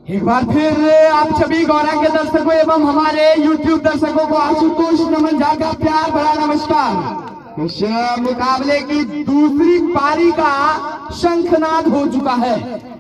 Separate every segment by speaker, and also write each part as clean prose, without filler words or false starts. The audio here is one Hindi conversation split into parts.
Speaker 1: एक बार फिर आप सभी गौरा के दर्शकों एवं हमारे YouTube दर्शकों को आशुतोष नमन झा का प्यार भरा नमस्कार। इस मुकाबले की दूसरी पारी का शंखनाद हो चुका है।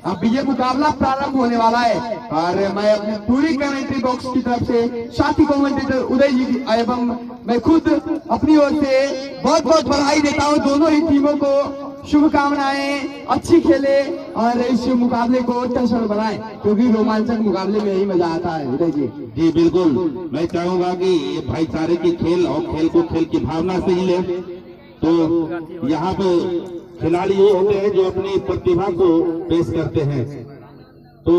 Speaker 1: अब ये मुकाबला प्रारंभ होने वाला है और मैं अपनी पूरी कमेंट्री बॉक्स की तरफ से साथी कमेंटेटर उदय जी एवं मैं खुद अपनी ओर से बहुत बहुत बधाई देता हूं। दोनों ही टीमों को शुभकामनाएं, अच्छी खेले और इस मुकाबले को टसर बनाए, क्योंकि रोमांचक मुकाबले में यही मजा आता है। उदय जी
Speaker 2: जी बिल्कुल, मैं चाहूंगा कि ये भाईचारे की खेल और खेल को खेल की भावना से ही ले। तो यहाँ पे खिलाड़ी वो होते हैं जो अपनी प्रतिभा को पेश करते हैं। तो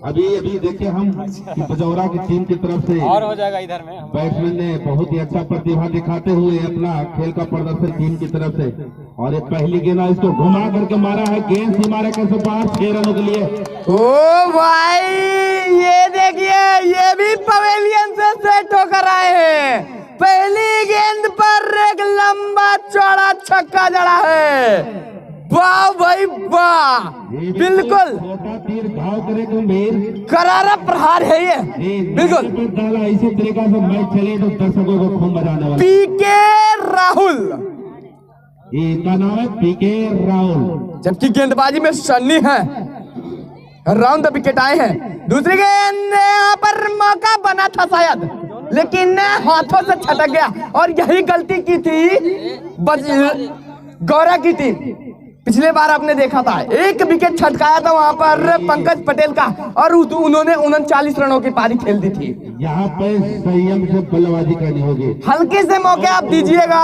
Speaker 2: अभी देखे हम कि बजौरा की टीम की तरफ से
Speaker 3: और हो जाएगा इधर में
Speaker 2: बैट्समैन ने बहुत ही अच्छा प्रतिभा दिखाते हुए अपना खेल का प्रदर्शन टीम की तरफ से, और ये पहली गेंद इसको घुमा करके मारा है, गेंद से मारा कैसे बाहर 6 रनों के लिए।
Speaker 1: ओ भाई ये देखिए, ये भी पवेलियन से सेट होकर आए हैं। पहली गेंद पर एक लंबा चौड़ा छक्का जड़ा है। वाह भाई वाह, बिल्कुल
Speaker 2: छोटा तीर घाव करे गंभीर
Speaker 1: करारा प्रहार है ये, बिल्कुल
Speaker 2: डाला। इसी तरीका से मैच चले तो दर्शकों को खूब मजा आने वाला।
Speaker 1: पीके राहुल,
Speaker 2: इनका नाम है पीके राहुल,
Speaker 1: जबकि गेंदबाजी में सन्नी है। राउंड द विकेट आए हैं। दूसरी गेंद यहाँ पर मौका बना था शायद, लेकिन हाथों से छटक गया और यही गलती की थी गौरा की टीम। पिछले बार आपने देखा था एक विकेट छटकाया था वहां पर पंकज पटेल का और उन्होंने 39 रनों की पारी खेल दी थी।
Speaker 2: यहाँ पे संयम से बल्लेबाजी करनी होगी।
Speaker 1: हल्के से मौके आप दीजिएगा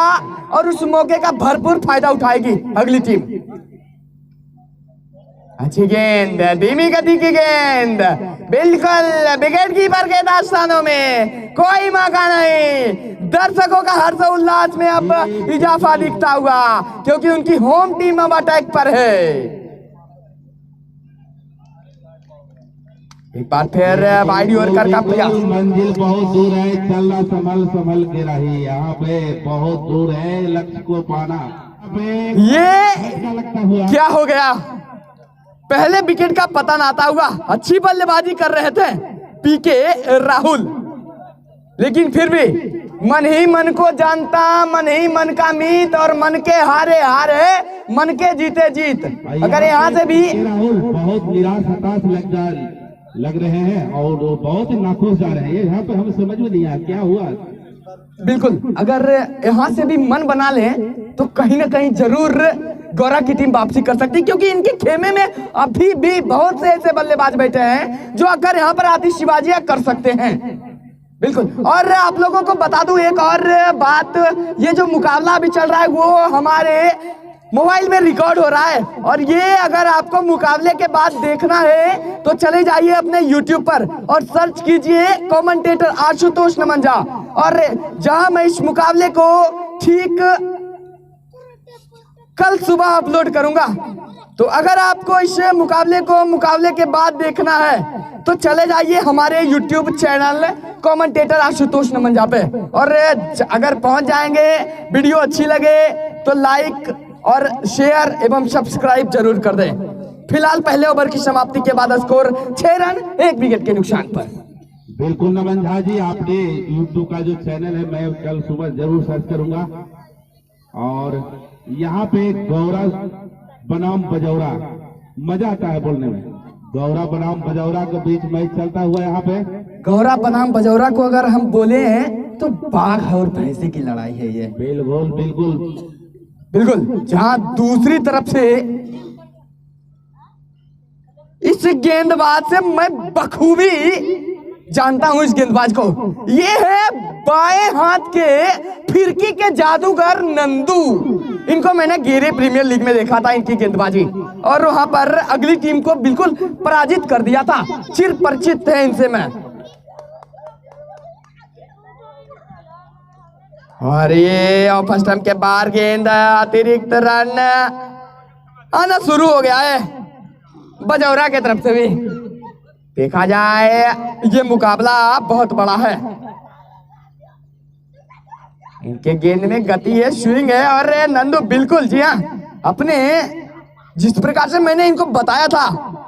Speaker 1: और उस मौके का भरपूर फायदा उठाएगी अगली टीम। अच्छी गेंद, धीमी गति की गेंद, बिल्कुल विकेट कीपर के दास्तानों में कोई मौका नहीं। दर्शकों का हर्ष उल्लास में अब इजाफा दिखता हुआ, क्योंकि उनकी होम टीम अब अटैक पर है। एक बार फिर वाइड ओवर का प्रयास।
Speaker 2: मंजिल बहुत दूर है, चलना संभल के रही। यहाँ पे बहुत दूर है लक्ष्य को पाना।
Speaker 1: ये क्या हो गया? पहले विकेट का पतन आता हुआ। अच्छी बल्लेबाजी कर रहे थे पीके राहुल, लेकिन फिर भी मन ही मन को जानता, मन ही मन का मीत और मन के हारे हारे, मन के जीते जीत। अगर यहाँ से भी
Speaker 2: राहुल बहुत निराश हताश लग रहे हैं और बहुत ही नाखुश जा रहे हैं। यहाँ पे हमें समझ में नहीं आया क्या हुआ।
Speaker 1: बिल्कुल, अगर यहाँ से भी मन बना ले तो कहीं ना कहीं जरूर गौरा की टीम वापसी कर सकती, क्योंकि इनके खेमे में अभी भी बहुत से ऐसे बल्लेबाज बैठे हैं जो अगर यहाँ पर आतिशबाजियां कर सकते हैं। बिल्कुल, और आप लोगों को बता दूं एक और बात, ये जो मुकाबला अभी चल रहा है वो हमारे मोबाइल में रिकॉर्ड हो रहा है, और ये अगर आपको मुकाबले के बाद देखना है तो चले जाइए अपने YouTube पर और सर्च कीजिए कमेंटेटर आशुतोष नमन झा, और जहां मैं इस मुकाबले को ठीक कल सुबह अपलोड करूंगा। तो अगर आपको इस मुकाबले के बाद देखना है तो चले जाइए हमारे YouTube चैनल कमेंटेटर आशुतोष नमन झा पे, और अगर पहुंच जाएंगे, वीडियो अच्छी लगे तो लाइक और शेयर एवं सब्सक्राइब जरूर कर दें। फिलहाल पहले ओवर की समाप्ति के बाद स्कोर 6 रन 1 विकेट के नुकसान पर।
Speaker 2: बिल्कुल नमन झा जी, आपने YouTube का जो चैनल है मैं कल सुबह जरूर सर्च करूंगा। और यहाँ पे गौरा बनाम बजौरा, मजा आता है बोलने में। गौरा बनाम बजौरा के बीच मैच चलता हुआ यहाँ पे।
Speaker 1: गौरा बनाम बजौरा को अगर हम बोले हैं तो बाघ और भैंसे की लड़ाई है ये।
Speaker 2: बिल्कुल बिल्कुल
Speaker 1: बिल्कुल, जहां दूसरी तरफ से इस गेंदबाज से मैं बखूबी जानता हूं इस गेंदबाज को। ये है बाएं हाथ के फिरकी के जादूगर नंदू। इनको मैंने गिरे प्रीमियर लीग में देखा था, इनकी गेंदबाजी, और वहां पर अगली टीम को बिल्कुल पराजित कर दिया था। चिर परिचित है इनसे मैं। और ये फर्स्ट टाइम के बाहर गेंद, अतिरिक्त रन आना शुरू हो गया है बजौरा की तरफ से भी। देखा जाए ये मुकाबला बहुत बड़ा है। इनके गेंद में गति है, स्विंग है, और नंदू बिल्कुल जी हाँ, अपने जिस प्रकार से मैंने इनको बताया था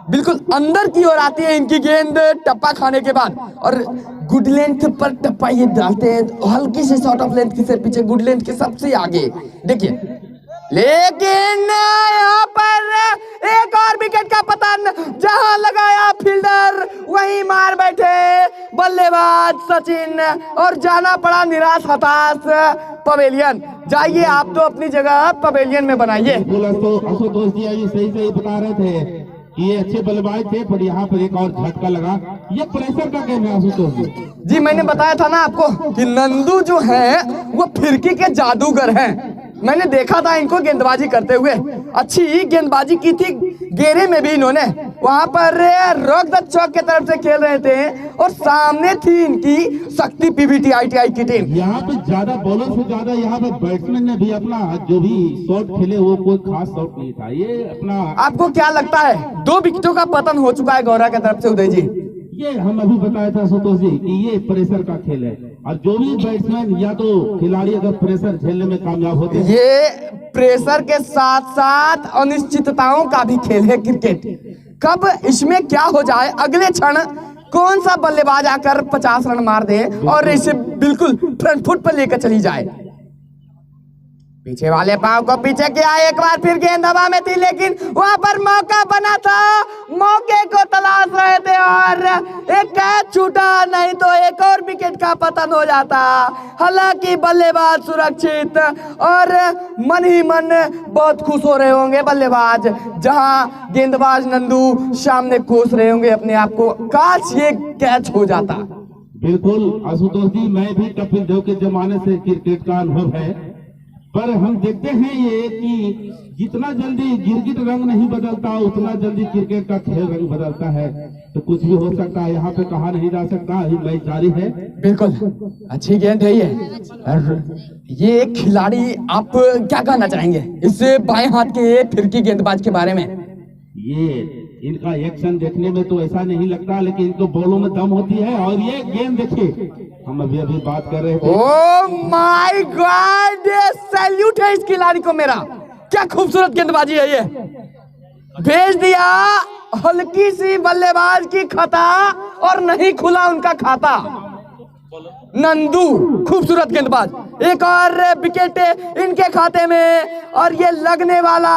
Speaker 1: बिल्कुल अंदर की ओर आती है इनकी गेंद टप्पा खाने के बाद, और गुड लेंथ पर टप्पा ये डालते हैं, हल्की सी शॉर्ट ऑफ लेंथ के पीछे, गुड लेंथ के सबसे आगे। देखिए, लेकिन यहाँ पर एक और विकेट का पतन, जहां लगाया फील्डर वहीं मार बैठे बल्लेबाज सचिन, और जाना पड़ा निराश हताश पवेलियन। जाइए आप तो अपनी जगह पवेलियन में बनाइए।
Speaker 2: आशुतोष जी अभी सही बता रहे थे कि ये अच्छे बल्लेबाज थे, पर यहाँ पर एक और झटका लगा। ये प्रेशर का गेम है आशुतोष जी।
Speaker 1: मैंने बताया था ना आपको कि नंदू जो है वो फिरकी के जादूगर हैं। मैंने देखा था इनको गेंदबाजी करते हुए, अच्छी गेंदबाजी की थी घेरे में भी इन्होंने। वहां पर रॉक द चौक के तरफ से खेल रहे थे और सामने थी इनकी शक्ति पीवीटी ITI की टीम।
Speaker 2: यहाँ पे ज्यादा बॉलर से ज्यादा यहाँ पे बैट्समैन ने भी अपना जो भी शॉट खेले वो कोई खास शॉट नहीं था। ये अपना, आपको
Speaker 1: क्या लगता है 2 विकेटों का पतन हो चुका है गौरा की तरफ से उदय जी?
Speaker 2: ये हम अभी बताया था सुतोष जी कि ये प्रेशर का खेल है, और जो भी बैट्समैन या तो खिलाड़ी अगर प्रेशर झेलने में कामयाब होते हैं,
Speaker 1: ये प्रेशर के साथ साथ अनिश्चितताओं का भी खेल है क्रिकेट। कब इसमें क्या हो जाए, अगले क्षण कौन सा बल्लेबाज आकर 50 रन मार दे और इसे बिल्कुल फ्रंट फुट पर लेकर चली जाए। पीछे वाले पांव को पीछे किया, एक बार फिर गेंद हवा में थी, लेकिन वहां पर मौका बना था, मौके को तलाश रहे थे और एक कैच छूटा, नहीं तो एक और विकेट का पतन हो जाता। हालांकि बल्लेबाज सुरक्षित, और मन ही मन बहुत खुश हो रहे होंगे बल्लेबाज, जहां गेंदबाज नंदू सामने कोस रहे होंगे अपने आप को, काश ये कैच हो जाता।
Speaker 2: बिल्कुल आशुतोष जी, मैं भी कपिल देव के जमाने से क्रिकेट का अनुभव है, पर हम देखते हैं ये कि जितना जल्दी गिरगिट रंग नहीं बदलता उतना जल्दी क्रिकेट का खेल रंग बदलता है। तो कुछ भी हो सकता है, यहाँ पे कहा नहीं जा सकता, मैच जारी है।
Speaker 1: बिल्कुल अच्छी गेंद है ये। ये खिलाड़ी, आप क्या कहना चाहेंगे इस बाएं हाथ के फिरकी गेंदबाज के बारे में?
Speaker 2: ये इनका एक्शन देखने में तो ऐसा नहीं लगता, लेकिन इनको बॉलों में दम होती है। और ये गेंद देखिए, हम अभी बात कर रहे थे।
Speaker 1: ओह माय गॉड, सैल्यूट है इस खिलाड़ी को मेरा, क्या खूबसूरत गेंदबाजी है ये। भेज दिया हल्की सी बल्लेबाज की खता और नहीं खुला उनका खाता। नंदू खूबसूरत गेंदबाज, एक और विकेट इनके खाते में, और ये लगने वाला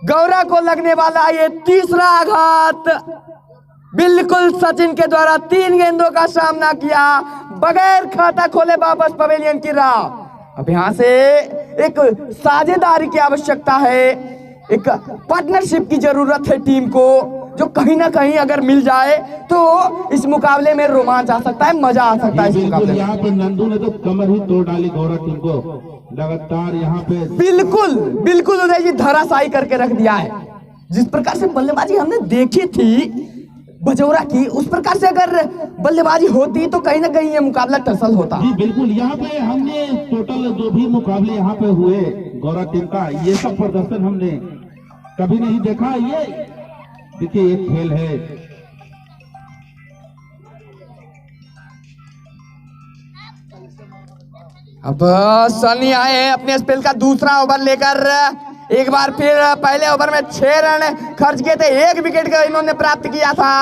Speaker 1: गौरा को लगने वाला ये तीसरा आघात। बिल्कुल सचिन के द्वारा 3 गेंदों का सामना किया, बगैर खाता खोले वापस पवेलियन की राह। अब यहाँ से एक साझेदारी की आवश्यकता है, एक पार्टनरशिप की जरूरत है टीम को, जो कहीं ना कहीं अगर मिल जाए तो इस मुकाबले में रोमांच आ सकता है, मजा आ सकता है इस मुकाबले में।
Speaker 2: यहाँ पे नंदू ने तो कमर ही तोड़ डाली गौरा टीम को, लगातार यहाँ पे
Speaker 1: बिल्कुल उदय जी धराशायी करके रख दिया है। जिस प्रकार से बल्लेबाजी हमने देखी थी बजौरा की, उस प्रकार से अगर बल्लेबाजी होती तो कहीं ना कहीं ये मुकाबला टसल होता।
Speaker 2: जी बिल्कुल, यहाँ पे हमने टोटल जो भी मुकाबले यहाँ पे हुए गौरा टीम का, ये सब प्रदर्शन हमने कभी नहीं देखा। ये देखिए, एक खेल है,
Speaker 1: अब सनी आए अपने स्पेल का दूसरा ओवर लेकर, एक बार फिर पहले ओवर में 6 रन खर्च किए थे, 1 विकेट का इन्होंने प्राप्त किया था।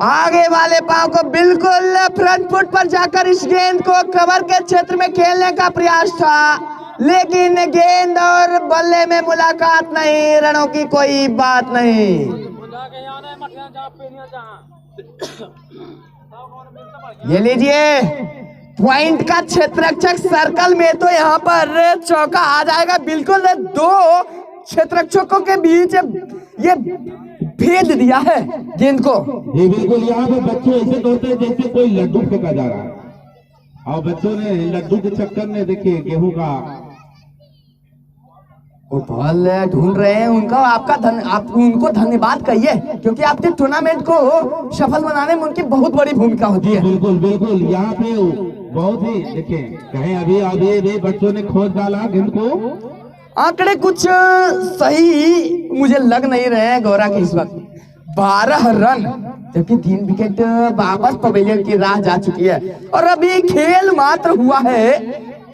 Speaker 1: आगे वाले पांव को बिल्कुल फ्रंट फुट पर जाकर इस गेंद को कवर के क्षेत्र में खेलने का प्रयास था, लेकिन गेंद और बल्ले में मुलाकात नहीं, रनों की कोई बात नहीं। ये लीजिए पॉइंट का क्षेत्ररक्षक सर्कल में, तो यहाँ पर चौका आ जाएगा। बिल्कुल 2 क्षेत्ररक्षकों के बीच ये भेद दिया है गेंद को।
Speaker 2: ये बिल्कुल, यहाँ पे बच्चे ऐसे दौड़ते हैं जैसे कोई लड्डू फेंका जा रहा है, और बच्चों ने लड्डू के चक्कर में देखिए गेहूं का
Speaker 1: बॉल ढूंढ रहे हैं उनका। आप उनको धन्यवाद कहिए, क्योंकि आपके टूर्नामेंट को सफल बनाने में उनकी बहुत बड़ी भूमिका होती है।
Speaker 2: बिल्कुल यहाँ पे बहुत ही देखिए, कहीं अभी बच्चों ने खोज डाला गेंद को।
Speaker 1: आंकड़े कुछ सही मुझे लग नहीं रहे हैं गौरा के इस वक्त। 12 रन, जबकि 3 विकेट वापस पवेलियन की राह जा चुकी है, और अभी खेल मात्र हुआ है,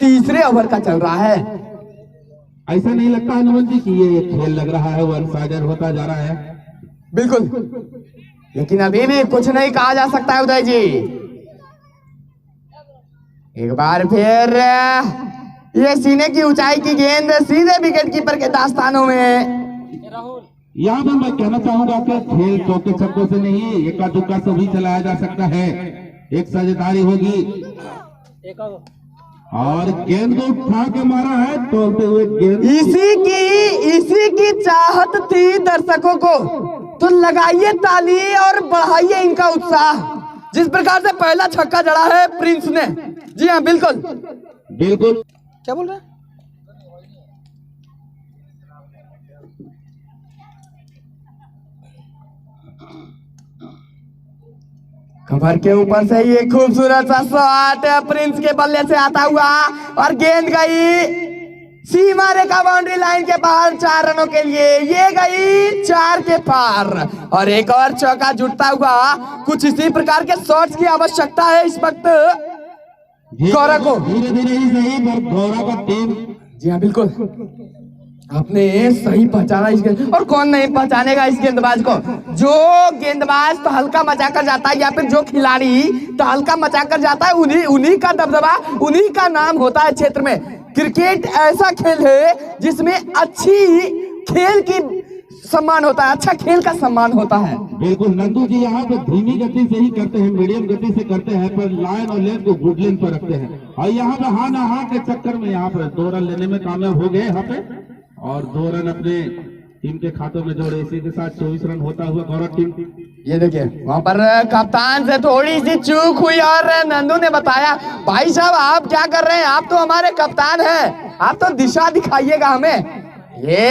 Speaker 1: तीसरे ओवर का चल रहा है।
Speaker 2: ऐसा नहीं लगता हनुमान जी कि ये खेल लग रहा है, वन साइडेड होता जा रहा है?
Speaker 1: बिल्कुल, लेकिन अभी भी कुछ नहीं कहा जा सकता है उदय जी। एक बार फिर ये सीने की ऊंचाई की गेंद सीधे विकेट कीपर के दास्तानों में।
Speaker 2: यहाँ पर मैं कहना चाहूंगा कि खेल चौके छक्कों से नहीं, एका दुक्का से भी चलाया जा सकता है। एक साझेदारी होगी और गेंद को उठा के मारा है, तोड़ते हुए गेंद।
Speaker 1: इसी की चाहत थी दर्शकों को, तो लगाइए ताली और बढ़ाइए इनका उत्साह। जिस प्रकार से पहला छक्का जड़ा है प्रिंस ने। जी हाँ, बिल्कुल
Speaker 2: बिल्कुल।
Speaker 1: क्या बोल रहे हैं? कवर के ऊपर से ये खूबसूरत सा शॉट प्रिंस के बल्ले से आता हुआ और गेंद गई सीमा रेखा बाउंड्री लाइन के बाहर 4 रनों के लिए। ये गई 4 के पार और एक और चौका जुटता हुआ। कुछ इसी प्रकार के शॉट्स की आवश्यकता है इस वक्त गौरव को।
Speaker 2: धीरे धीरे ही सही, पर गौरव का टीम।
Speaker 1: जी हाँ, बिल्कुल आपने सही पहचाना इस गेंद, और कौन नहीं पहचानेगा इस गेंदबाज को। जो गेंदबाज तो हल्का मचा कर जाता है, या फिर जो खिलाड़ी तो हल्का मचा कर जाता है, उन्हीं का दबदबा, उन्हीं का नाम होता है क्षेत्र में। क्रिकेट ऐसा खेल है जिसमें अच्छी खेल की सम्मान होता है, अच्छा खेल का सम्मान होता है।
Speaker 2: बिल्कुल नंदू जी यहाँ पे धीमी गति से ही करते हैं, मीडियम गति से करते हैं, पर लाइन और लेन को गुड लेन पर रखते हैं। और यहाँ पे हाँ ना हाँ के चक्कर में यहाँ पर 2 रन लेने में कामयाब हो गए यहाँ पे, और 2 रन अपने टीम के खातों में जोड़े। इसी के साथ 24 रन होता हुआ गौरव टीम।
Speaker 1: ये देखिए वहां पर कप्तान से थोड़ी सी चूक हुई और नंदू ने बताया, भाई साहब आप क्या कर रहे हैं, आप तो हमारे कप्तान हैं, आप तो दिशा दिखाइएगा हमें। ये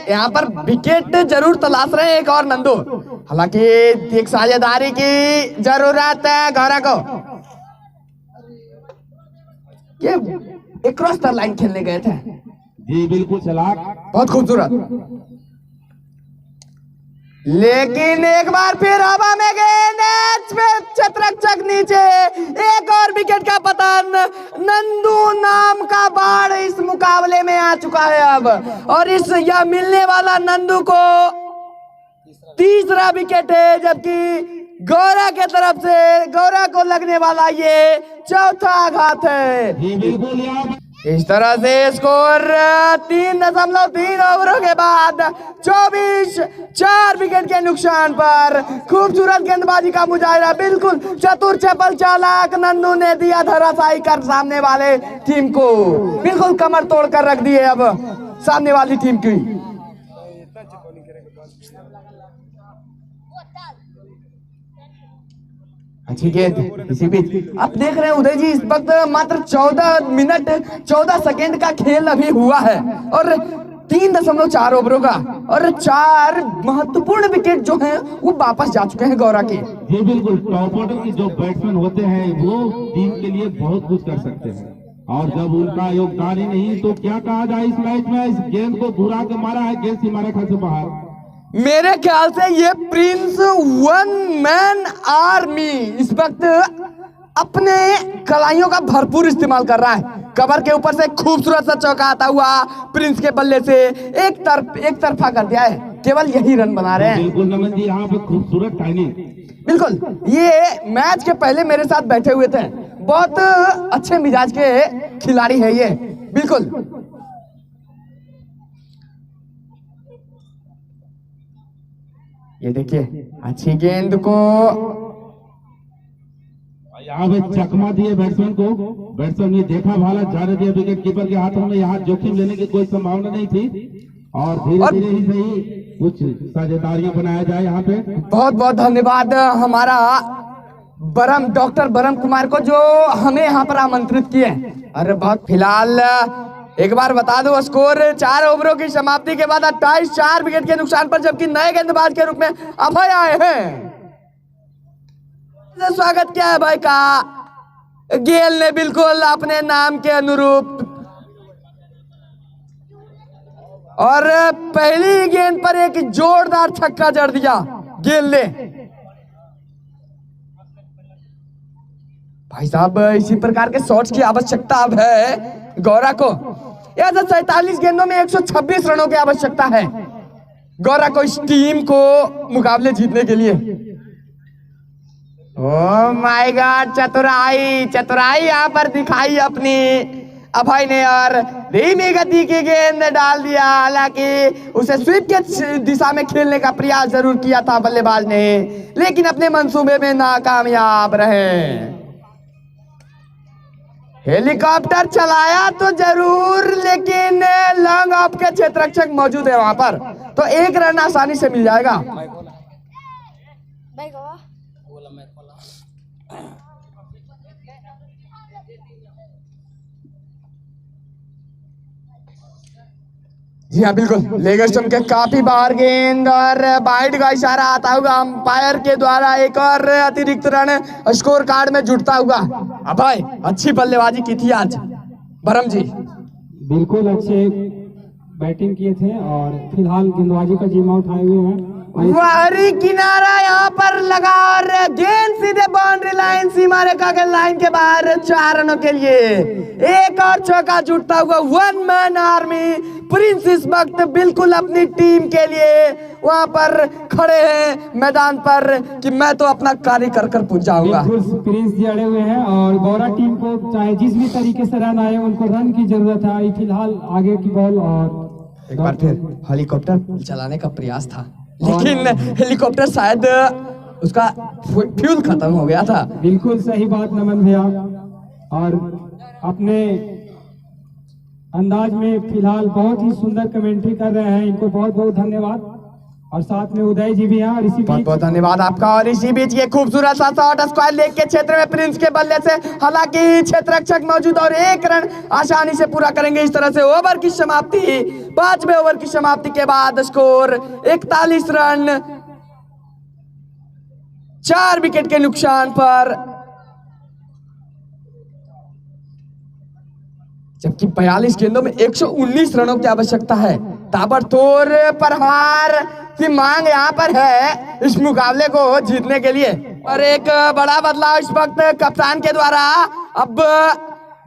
Speaker 1: यहाँ पर विकेट जरूर तलाश रहे हैं एक और नंदू। हालांकि एक साझेदारी की जरूरत है गौरव को। ये क्रॉस द लाइन खेलने गए थे।
Speaker 2: जी बिल्कुल चलाक,
Speaker 1: बहुत खूबसूरत। लेकिन एक बार फिर हवा में गेंद, चतरक्षक नीचे, एक और विकेट का पतन। नंदू नाम का बाढ़ इस मुकाबले में आ चुका है अब, और यह मिलने वाला नंदू को तीसरा विकेट है, जबकि गौरव के तरफ से गौरव को लगने वाला ये चौथा आघात है।
Speaker 2: जी बिल्कुल।
Speaker 1: इस तरह से स्कोर 3.3 ओवरों के बाद 24, 4 विकेट के नुकसान पर खूबसूरत गेंदबाजी का मुजाहिरा। बिल्कुल चतुर चपल चालाक नंदू ने दिया धराशायी कर सामने वाले टीम को, बिल्कुल कमर तोड़कर रख दी है अब सामने वाली टीम की। अच्छी गेंद इसी बीच आप देख रहे हैं उदय जी, इस वक्त मात्र 14 मिनट 14 सेकेंड का खेल अभी हुआ है और 3.4 ओवरों का, और 4 महत्वपूर्ण विकेट जो हैं वो वापस जा चुके हैं गौरव के।
Speaker 2: जी बिल्कुल, टॉप ऑर्डर के जो बैट्समैन होते हैं वो टीम के लिए बहुत कुछ कर सकते हैं, और जब उनका योगदान ही नहीं तो क्या कहा जाए इस मैच में। इस गेंद को घुरा के मारा है, गेंद सीमा रेखा से बाहर।
Speaker 1: मेरे ख्याल से ये प्रिंस 1 मैन आर्मी इस वक्त अपने कलाइयों का भरपूर इस्तेमाल कर रहा है। कवर के ऊपर से खूबसूरत सा चौका आता हुआ प्रिंस के बल्ले से एक तरफा कर दिया है, केवल यही रन बना रहे हैं।
Speaker 2: बिल्कुल नमन जी, यहाँ पे खूबसूरत टाइमिंग।
Speaker 1: बिल्कुल, ये मैच के पहले मेरे साथ बैठे हुए थे, बहुत अच्छे मिजाज के खिलाड़ी है ये। बिल्कुल ये देखिए अच्छी गेंद को
Speaker 2: यहाँ पे चकमा दिए बैट्समैन को, बैट्समैन ने देखा भाला जाने दिया विकेट कीपर के हाथों में। यहाँ जोखिम लेने की कोई संभावना नहीं थी, और धीरे धीरे ही सही कुछ साझेदारियां बनाया जाए यहाँ पे।
Speaker 1: बहुत बहुत धन्यवाद हमारा डॉक्टर बरम कुमार को जो हमें यहाँ पर आमंत्रित किए। अरे बहुत, फिलहाल एक बार बता दो स्कोर 4 ओवरों की समाप्ति के बाद 28, 4 विकेट के नुकसान पर, जबकि नए गेंदबाज के रूप में अभय आए हैं। स्वागत किया है भाई का। गेल ने बिल्कुल अपने नाम के अनुरूप, और पहली गेंद पर एक जोरदार छक्का जड़ दिया गेल ने। भाई साहब इसी प्रकार के शॉट्स की आवश्यकता अब है गौरव को। यह 47 गेंदों में 126 रनों की आवश्यकता है गौरा को इस टीम को मुकाबले जीतने के लिए। ओह माय गॉड, चतुराई चतुराई यहाँ पर दिखाई अपनी अभय ने और धीमी गति की गेंद डाल दिया। हालांकि उसे स्वीप के दिशा में खेलने का प्रयास जरूर किया था बल्लेबाज ने, लेकिन अपने मंसूबे में नाकामयाब रहे। हेलीकॉप्टर चलाया तो जरूर, लेकिन लॉन्ग ऑफ के क्षेत्ररक्षक मौजूद है वहां पर, तो एक रन आसानी से मिल जाएगा। जी हाँ बिल्कुल, लेग स्टंप के काफी बाहर गेंद और बाइट का इशारा आता होगा अंपायर के द्वारा। एक और अतिरिक्त रन स्कोर कार्ड में जुड़ता हुआ। अभय अच्छी बल्लेबाजी की थी आज भरम जी।
Speaker 3: बिल्कुल अच्छे बैटिंग किए थे और फिलहाल गेंदबाजी का जिम्मा उठाए हुए हैं।
Speaker 1: बाहरी किनारा यहाँ पर लगा और गेंद सीधे बाउंड्री लाइन, सीमा रेखा के लाइन के बाहर 4 रनों के लिए एक और चौका जुटता हुआ। 1 मैन आर्मी प्रिंस इस वक्त बिल्कुल अपनी टीम के लिए वहां पर खड़े हैं मैदान पर कि मैं तो अपना कार्य कर कर पूछ जाऊंगा।
Speaker 3: बिल्कुल प्रिंस जी अड़े हुए हैं और गौरा टीम को चाहे जिस भी तरीके से रन आए उनको रन की जरूरत है। फिलहाल आगे की बॉल और
Speaker 1: एक बार फिर हेलीकॉप्टर चलाने का प्रयास था, लेकिन हेलीकॉप्टर शायद उसका फ्यूल खत्म हो गया था।
Speaker 3: बिल्कुल सही बात नमन भैया, और अपने अंदाज में फिलहाल बहुत ही सुंदर कमेंट्री कर रहे हैं, इनको बहुत बहुत धन्यवाद। और साथ में उदय जी भी हैं और इसी
Speaker 1: बहुत बहुत धन्यवाद आपका। और इसी बीच ये खूबसूरत सा शॉट स्क्वायर लेग के क्षेत्र में प्रिंस के बल्ले से, हालांकि क्षेत्ररक्षक मौजूद और एक रन आसानी से पूरा करेंगे। इस तरह से ओवर की समाप्ति, 5वें ओवर की समाप्ति के बाद स्कोर 41 रन 4 विकेट के नुकसान पर, जबकि 42 गेंदों में 119 रनों की आवश्यकता है। ताबड़तोड़ प्रहार की मांग यहाँ पर है इस मुकाबले को जीतने के लिए। और एक बड़ा बदलाव इस वक्त कप्तान के द्वारा, अब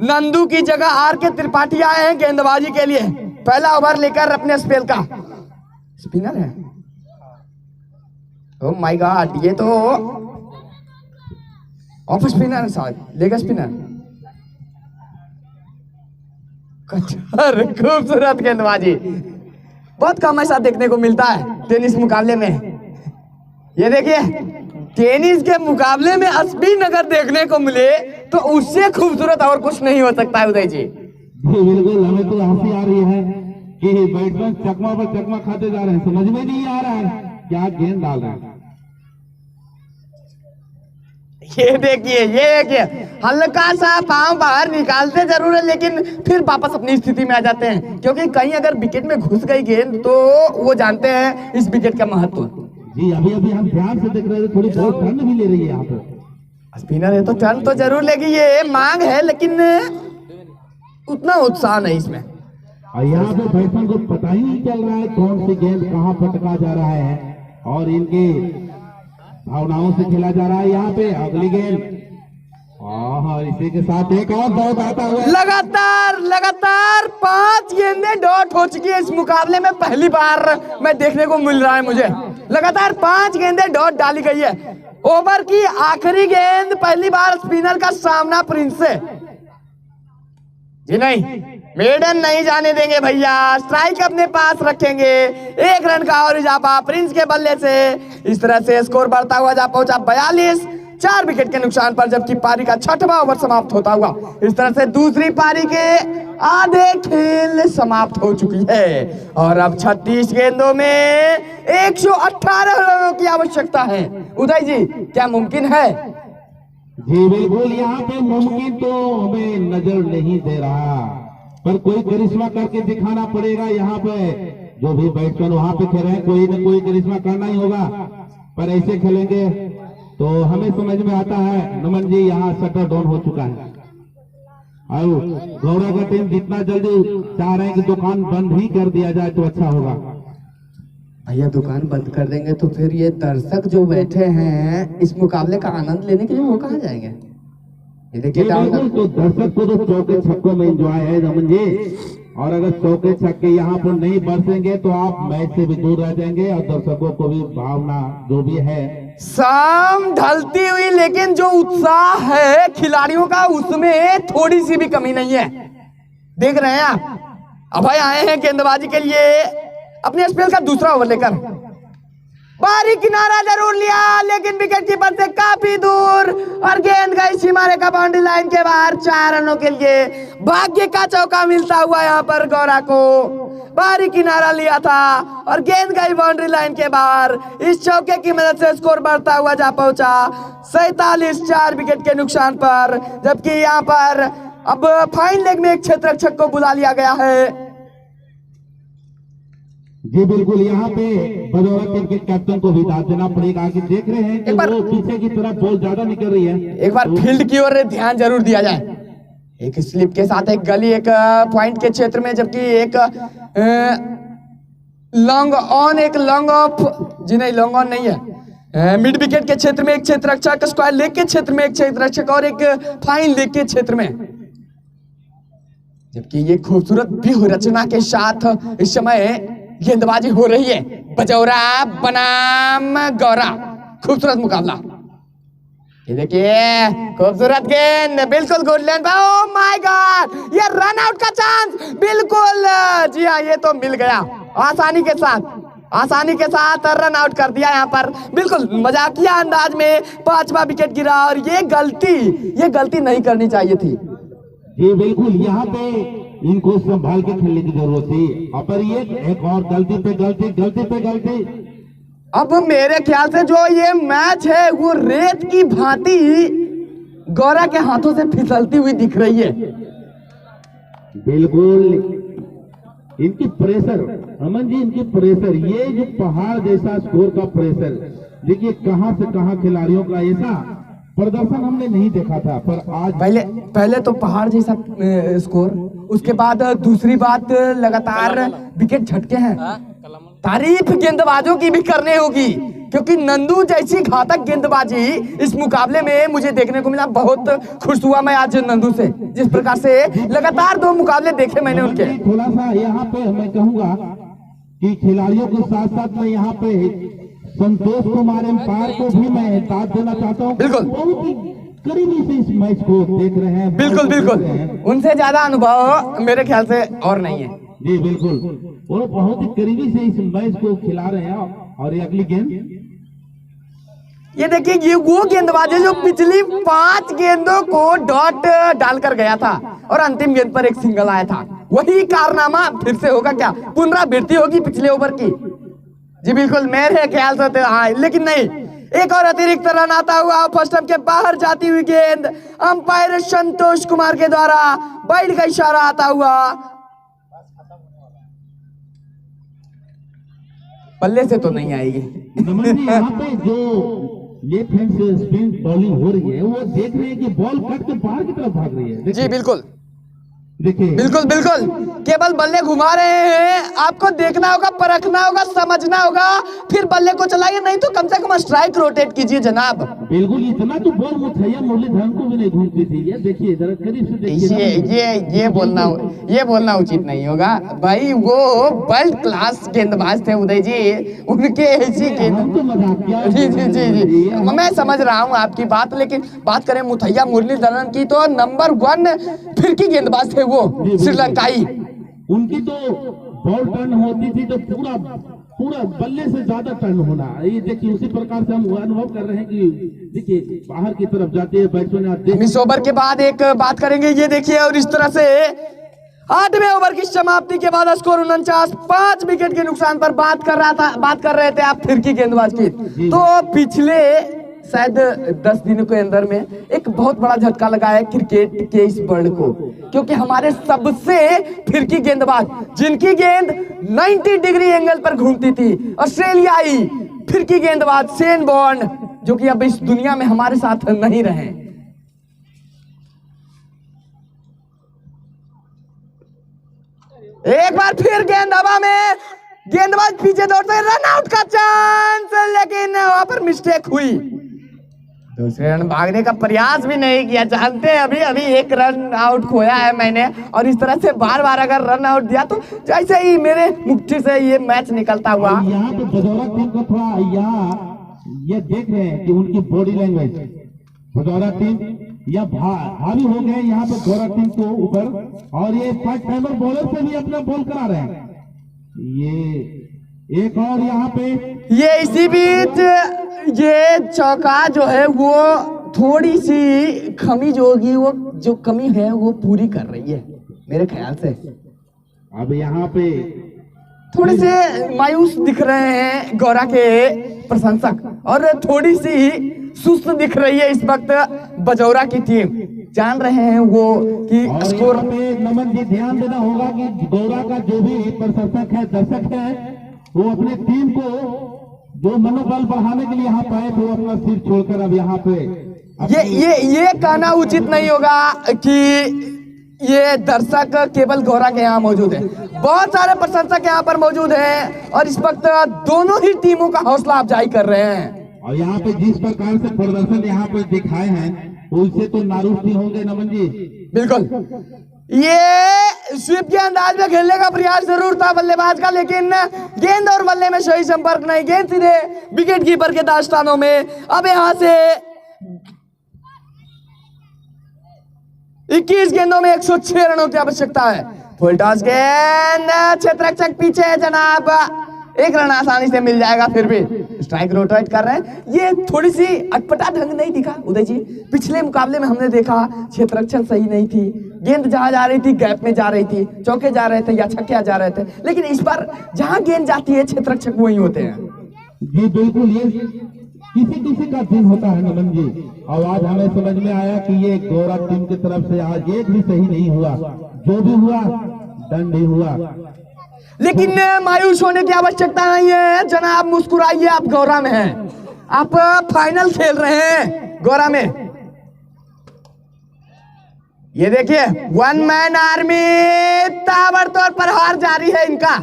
Speaker 1: नंदू की जगह आर के त्रिपाठी आए हैं गेंदबाजी के लिए। पहला ओवर लेकर अपने स्पेल का स्पिनर है। ओह माय गॉड, ये तो ऑफ स्पिनर है शायद, लेग स्पिनर। खूबसूरत गेंदबाजी, बहुत कम ऐसा देखने को मिलता है टेनिस मुकाबले में। ये देखिए, टेनिस के मुकाबले में स्पिन अगर देखने को मिले तो उससे खूबसूरत और कुछ नहीं हो सकता है उदय जी।
Speaker 2: बिल्कुल, हमें तो हंसी आ रही है कि बैट्समैन चकमा पर चकमा खाते जा रहे हैं, समझ में नहीं आ रहा है क्या गेंद डाल रहे हैं।
Speaker 1: ये देखिए हल्का सा पांव बाहर निकालते जरूर है, लेकिन फिर वापस अपनी स्थिति में आ जाते हैं, क्योंकि कहीं अगर विकेट में घुस गई गेंद तो वो जानते हैं इस विकेट का महत्व।
Speaker 2: जी अभी हम ध्यान से देख रहे थे, थोड़ी बहुत टर्न भी ले रही है यहाँ पे।
Speaker 1: स्पिनर है तो टर्न तो जरूर लेगी, ये मांग है, लेकिन उतना उत्साह नहीं इसमें।
Speaker 2: और यहाँ पे बैट्समैन को पता ही नहीं चल रहा है कौन सी गेंद कहाँ पटका जा रहा है, और इनके भावनाओं से खेला जा रहा है। यहाँ पे अगली गेंद, और इसी के साथ एक और डॉट आता हुआ। लगातार 5 गेंदें डॉट हो चुकी है इस मुकाबले में, पहली बार मैं देखने को मिल रहा है मुझे। लगातार 5 गेंदें डॉट डाली गई है। ओवर की आखिरी गेंद पहली बार स्पिनर का सामना प्रिंस से। जी नहीं, मेडन नहीं जाने देंगे भैया, स्ट्राइक अपने पास रखेंगे। 1 रन का और इजाफा प्रिंस के बल्ले से। इस तरह से स्कोर बढ़ता हुआ जा पहुंचा 42, 4 विकेट के नुकसान पर, जबकि पारी का 6वां ओवर समाप्त होता हुआ। इस तरह से दूसरी पारी के आधे खेल समाप्त हो चुकी है और अब 36 गेंदों में 118 रनों की आवश्यकता है। उदय जी, क्या मुमकिन है? जी बिल्कुल, यहाँ पे मुमकिन तो हमें नजर नहीं दे रहा, पर कोई करिश्मा करके दिखाना पड़ेगा। यहाँ पे जो भी बैट्समैन वहां पे खेल रहे हैं, कोई न कोई करिश्मा करना ही होगा, पर ऐसे खेलेंगे तो हमें समझ में आता है। नमन जी, यहाँ शटर डाउन हो चुका है और गौरा का टीम जितना जल्दी चाह रहे हैं कि दुकान बंद ही कर दिया जाए तो अच्छा होगा।
Speaker 1: भैया दुकान बंद कर देंगे तो फिर ये दर्शक जो बैठे हैं इस मुकाबले का आनंद लेने के लिए वो कहाँ जाएंगे? ये देखिए
Speaker 2: तो दर्शक को तो चौके छक्कों में एंजॉय है नमन जी। और अगर चौके छक्के यहाँ पर नहीं बरसेंगे तो आप मैच से भी दूर रह जाएंगे और दर्शकों को भी भावना जो भी है
Speaker 1: शाम ढलती हुई, लेकिन जो उत्साह है खिलाड़ियों का उसमें थोड़ी सी भी कमी नहीं है। देख रहे हैं आप, अभय आए हैं गेंदबाजी के लिए अपने स्पेल का दूसरा ओवर लेकर। बारी किनारा जरूर लिया, लेकिन विकेट कीपर से काफी दूर और गेंद गई सीमा रेखा बाउंड्री लाइन के बाहर। 4 रनों के लिए भाग्य का चौका मिलता हुआ यहाँ पर गौरा को। बारी किनारा लिया था और गेंद गई बाउंड्री लाइन के बाहर। इस चौके की मदद से स्कोर बढ़ता हुआ जा पहुंचा 47, 4 विकेट के नुकसान पर। जबकि यहाँ पर अब फाइन लेग में एक क्षेत्ररक्षक को बुला लिया गया है।
Speaker 2: जी बिल्कुल, यहाँ पे बदौलत टीम के कैप्टन को भी दाद देना पड़ेगा कि देख रहे हैं कि वो पीछे की तरफ बॉल ज्यादा निकल रही है।
Speaker 1: एक बार फील्ड की ओर ध्यान जरूर दिया जाए। एक स्लिप के साथ एक गली, एक पॉइंट के क्षेत्र में, जबकि एक लॉन्ग ऑन, एक लॉन्ग ऑफ, जी नहीं लॉन्ग ऑन नहीं है। मिड विकेट के क्षेत्र में एक क्षेत्ररक्षक, स्क्वायर लेग के क्षेत्र में एक क्षेत्ररक्षक और एक फाइन लेग के क्षेत्र में। जबकि ये खूबसूरत व्यूह रचना के साथ इस समय गेंदबाजी हो रही है। बजौरा बनाम गौरा, खूबसूरत मुकाबला। ये देखिए खूबसूरत गेंद, बिल्कुल good land. Oh my God, ये रन आउट का चांस, बिल्कुल जी हाँ, ये तो मिल गया आसानी के साथ रन आउट कर दिया यहाँ पर। बिल्कुल मजाकिया अंदाज में 5वां विकेट गिरा और ये गलती नहीं करनी चाहिए थी।
Speaker 2: जी बिल्कुल, यहाँ पे इनको संभाल के खेलने की जरूरत थी। पर ये एक और गलती पे गलती।
Speaker 1: अब मेरे ख्याल से जो ये मैच है वो रेत की भांति गौरा के हाथों से फिसलती हुई दिख रही है।
Speaker 2: बिल्कुल, इनकी प्रेशर, अमन जी, इनकी प्रेशर, ये जो पहाड़ जैसा स्कोर का प्रेशर, देखिए कहां से कहां खिलाड़ियों का ऐसा प्रदर्शन हमने नहीं देखा था। पर आज
Speaker 1: पहले तो पहाड़ जैसा स्कोर, उसके बाद दूसरी बात लगातार विकेट झटके हैं। तारीफ गेंदबाजों की भी करनी होगी, क्योंकि नंदू जैसी घातक गेंदबाजी इस मुकाबले में मुझे देखने को मिला। बहुत खुश हुआ मैं आज नंदू से, जिस प्रकार से लगातार 2 मुकाबले देखे मैंने उनके।
Speaker 2: थोड़ा सा यहाँ पे मैं कहूंगा कि खिलाड़ियों के साथ साथ मैं यहाँ पे संतोष कुमार एम्पायर को भी मैं दाद देना चाहता हूँ।
Speaker 1: बिल्कुल,
Speaker 2: बहुत ही करीबी से इस मैच को देख रहे हैं।
Speaker 1: बिल्कुल उनसे ज्यादा अनुभव मेरे ख्याल से और नहीं है।
Speaker 2: जी बिल्कुल, वो बहुत ही करीबी से इस मैच को खिला रहे हैं। और ये अगली गेंद,
Speaker 1: ये देखिए, ये वो गेंदबाज है जो पिछली 5 गेंदों को डॉट डालकर गया था और अंतिम गेंद पर एक सिंगल आया था। वही कारनामा फिर से होगा क्या? पुनरावृत्ति होगी पिछले ओवर की? जी बिल्कुल, मेरे ख्याल से तो हाँ, लेकिन नहीं। एक और अतिरिक्त रन आता हुआ, फर्स्ट स्टंप के बाहर जाती हुई गेंद अंपायर संतोष कुमार के द्वारा वाइड का इशारा आता हुआ। पल्ले से तो नहीं आएगी।
Speaker 2: नमन जी, यहाँ पे जो लेफ्ट हैंड से स्पिन बॉलिंग हो रही है, वो देख रहे हैं कि बॉल कट के बाहर की तरफ भाग रही है।
Speaker 1: जी बिल्कुल,
Speaker 2: देखिए
Speaker 1: बिल्कुल केवल बल्ले घुमा रहे हैं। आपको देखना होगा, परखना होगा, समझना होगा, फिर बल्ले को चलाइए, नहीं तो कम से कम स्ट्राइक रोटेट कीजिए जनाब।
Speaker 2: बिल्कुल, इतना तो बॉल मुथैया मुरलीधरन को भी नहीं घूमती थी। ये देखिए जरा करीब से देखिए।
Speaker 1: ये बोलना उचित नहीं होगा भाई। वो वर्ल्ड क्लास गेंदबाज थे उदय जी, उनके ऐसी गेंद
Speaker 2: तो मजाक किया।
Speaker 1: जी मैं समझ रहा हूँ आपकी बात, लेकिन बात करें मुथैया मुरलीधरन की तो नंबर 1 फिरकी गेंदबाज थे वो श्रीलंकाई।
Speaker 2: उनकी तो बॉल टर्न होती थी तो पूरा बल्ले से ज्यादा टर्न होना। ये देखिए, उसी प्रकार से हम अनुभव कर रहे हैं कि देखिए बाहर की तरफ जाते हैं बैट्समैन। इस
Speaker 1: ओवर के बाद एक बात करेंगे, ये देखिए, और इस तरह से 8वें ओवर की समाप्ति के बाद स्कोर 49, 5 विकेट के नुकसान पर बात कर रहे थे आप फिरकी गेंदबाज की। तो पिछले शायद 10 दिनों के अंदर में एक बहुत बड़ा झटका लगा है क्रिकेट के इस वर्ल्ड को, क्योंकि हमारे सबसे फिरकी गेंदबाज, जिनकी गेंद 90 डिग्री एंगल पर घूमती थी, ऑस्ट्रेलियाई फिरकी गेंदबाज शेन बॉर्न, जो कि अब इस दुनिया में हमारे साथ नहीं रहे। एक बार फिर गेंद हवा में, गेंदबाज पीछे दौड़ते, रन आउट का चांस, लेकिन वहां पर मिस्टेक हुई। दूसरे रन भागने का प्रयास भी नहीं किया, जानते हैं अभी अभी एक रन आउट खोया है मैंने, और इस तरह से बार बार अगर रन आउट दिया तो जैसे ही मेरे मुट्ठी से ये मैच निकलता हुआ।
Speaker 2: यहाँ पे बजौरा टीम को थोड़ा यहाँ ये देख रहे हैं कि उनकी बॉडी लैंग्वेज, बजौरा टीम या हावी हो गए यहाँ पे गौरा टीम को ऊपर, और ये फर्स्ट टाइमर बॉलर से भी अपना बॉल करा रहे हैं। ये एक और यहाँ पे
Speaker 1: ये इसी बीच ये चौका जो है वो थोड़ी सी कमी जो होगी, वो जो कमी है वो पूरी कर रही है मेरे ख्याल से।
Speaker 2: अब यहाँ पे
Speaker 1: थोड़े से मायूस दिख रहे हैं गौरा के प्रशंसक, और थोड़ी सी सुस्त दिख रही है इस वक्त बजौरा की टीम। जान रहे हैं वो कि
Speaker 2: और
Speaker 1: स्कोर
Speaker 2: यहाँ पे नमन जी ध्यान देना होगा कि गौरा का जो भी प्रशंसक है, दर्शक है, वो अपने टीम को जो मनोबल बढ़ाने के लिए यहाँ पाए थे, वो अपना सिर छोड़कर अब यहाँ पे
Speaker 1: ये कहना उचित नहीं होगा कि ये दर्शक केवल गौरा के यहाँ मौजूद है, बहुत सारे प्रशंसक यहाँ पर मौजूद हैं और इस वक्त दोनों ही टीमों का हौसला अफजाई कर रहे हैं।
Speaker 2: और यहाँ पे जिस प्रकार से प्रदर्शन यहाँ पे दिखाए हैं उससे तो नारुष्ट नहीं होंगे नमन जी।
Speaker 1: बिल्कुल, ये स्वीप के अंदाज में खेलने का प्रयास जरूर था बल्लेबाज का, लेकिन गेंद और बल्ले में सही संपर्क नहीं, गेंद सीधे विकेट कीपर के दास्तानों में। अब यहाँ से 21 गेंदों में 106 रनों की आवश्यकता है। फुल टॉस गेंद, क्षेत्ररक्षक पीछे है जनाब, एक रन आसानी से मिल जाएगा, फिर भी स्ट्राइक रोटेट कर रहे हैं। ये थोड़ी सी अटपटा ढंग नहीं दिखा उदय जी, पिछले मुकाबले में हमने देखा क्षेत्ररक्षण सही नहीं थी, गेंद जहां जा रही थी गैप में जा रही थी, चौके जा रहे थे या छक्के जा रहे थे, लेकिन इस बार जहां गेंद जाती है क्षेत्ररक्षक वही होते हैं।
Speaker 2: जी बिल्कुल, ये किसी किसी का दिन होता है नमन जी, और आज हमें समझ में आया कि ये गौरा टीम की तरफ से आज एक भी सही नहीं हुआ, जो भी हुआ दंड ही हुआ।
Speaker 1: लेकिन मायूस होने की आवश्यकता नहीं है जनाब, मुस्कुराइए, आप गौरा में हैं, आप फाइनल खेल रहे हैं गौरा में। ये देखिए वन मैन आर्मी, ताबड़तोड़ प्रहार जारी है इनका,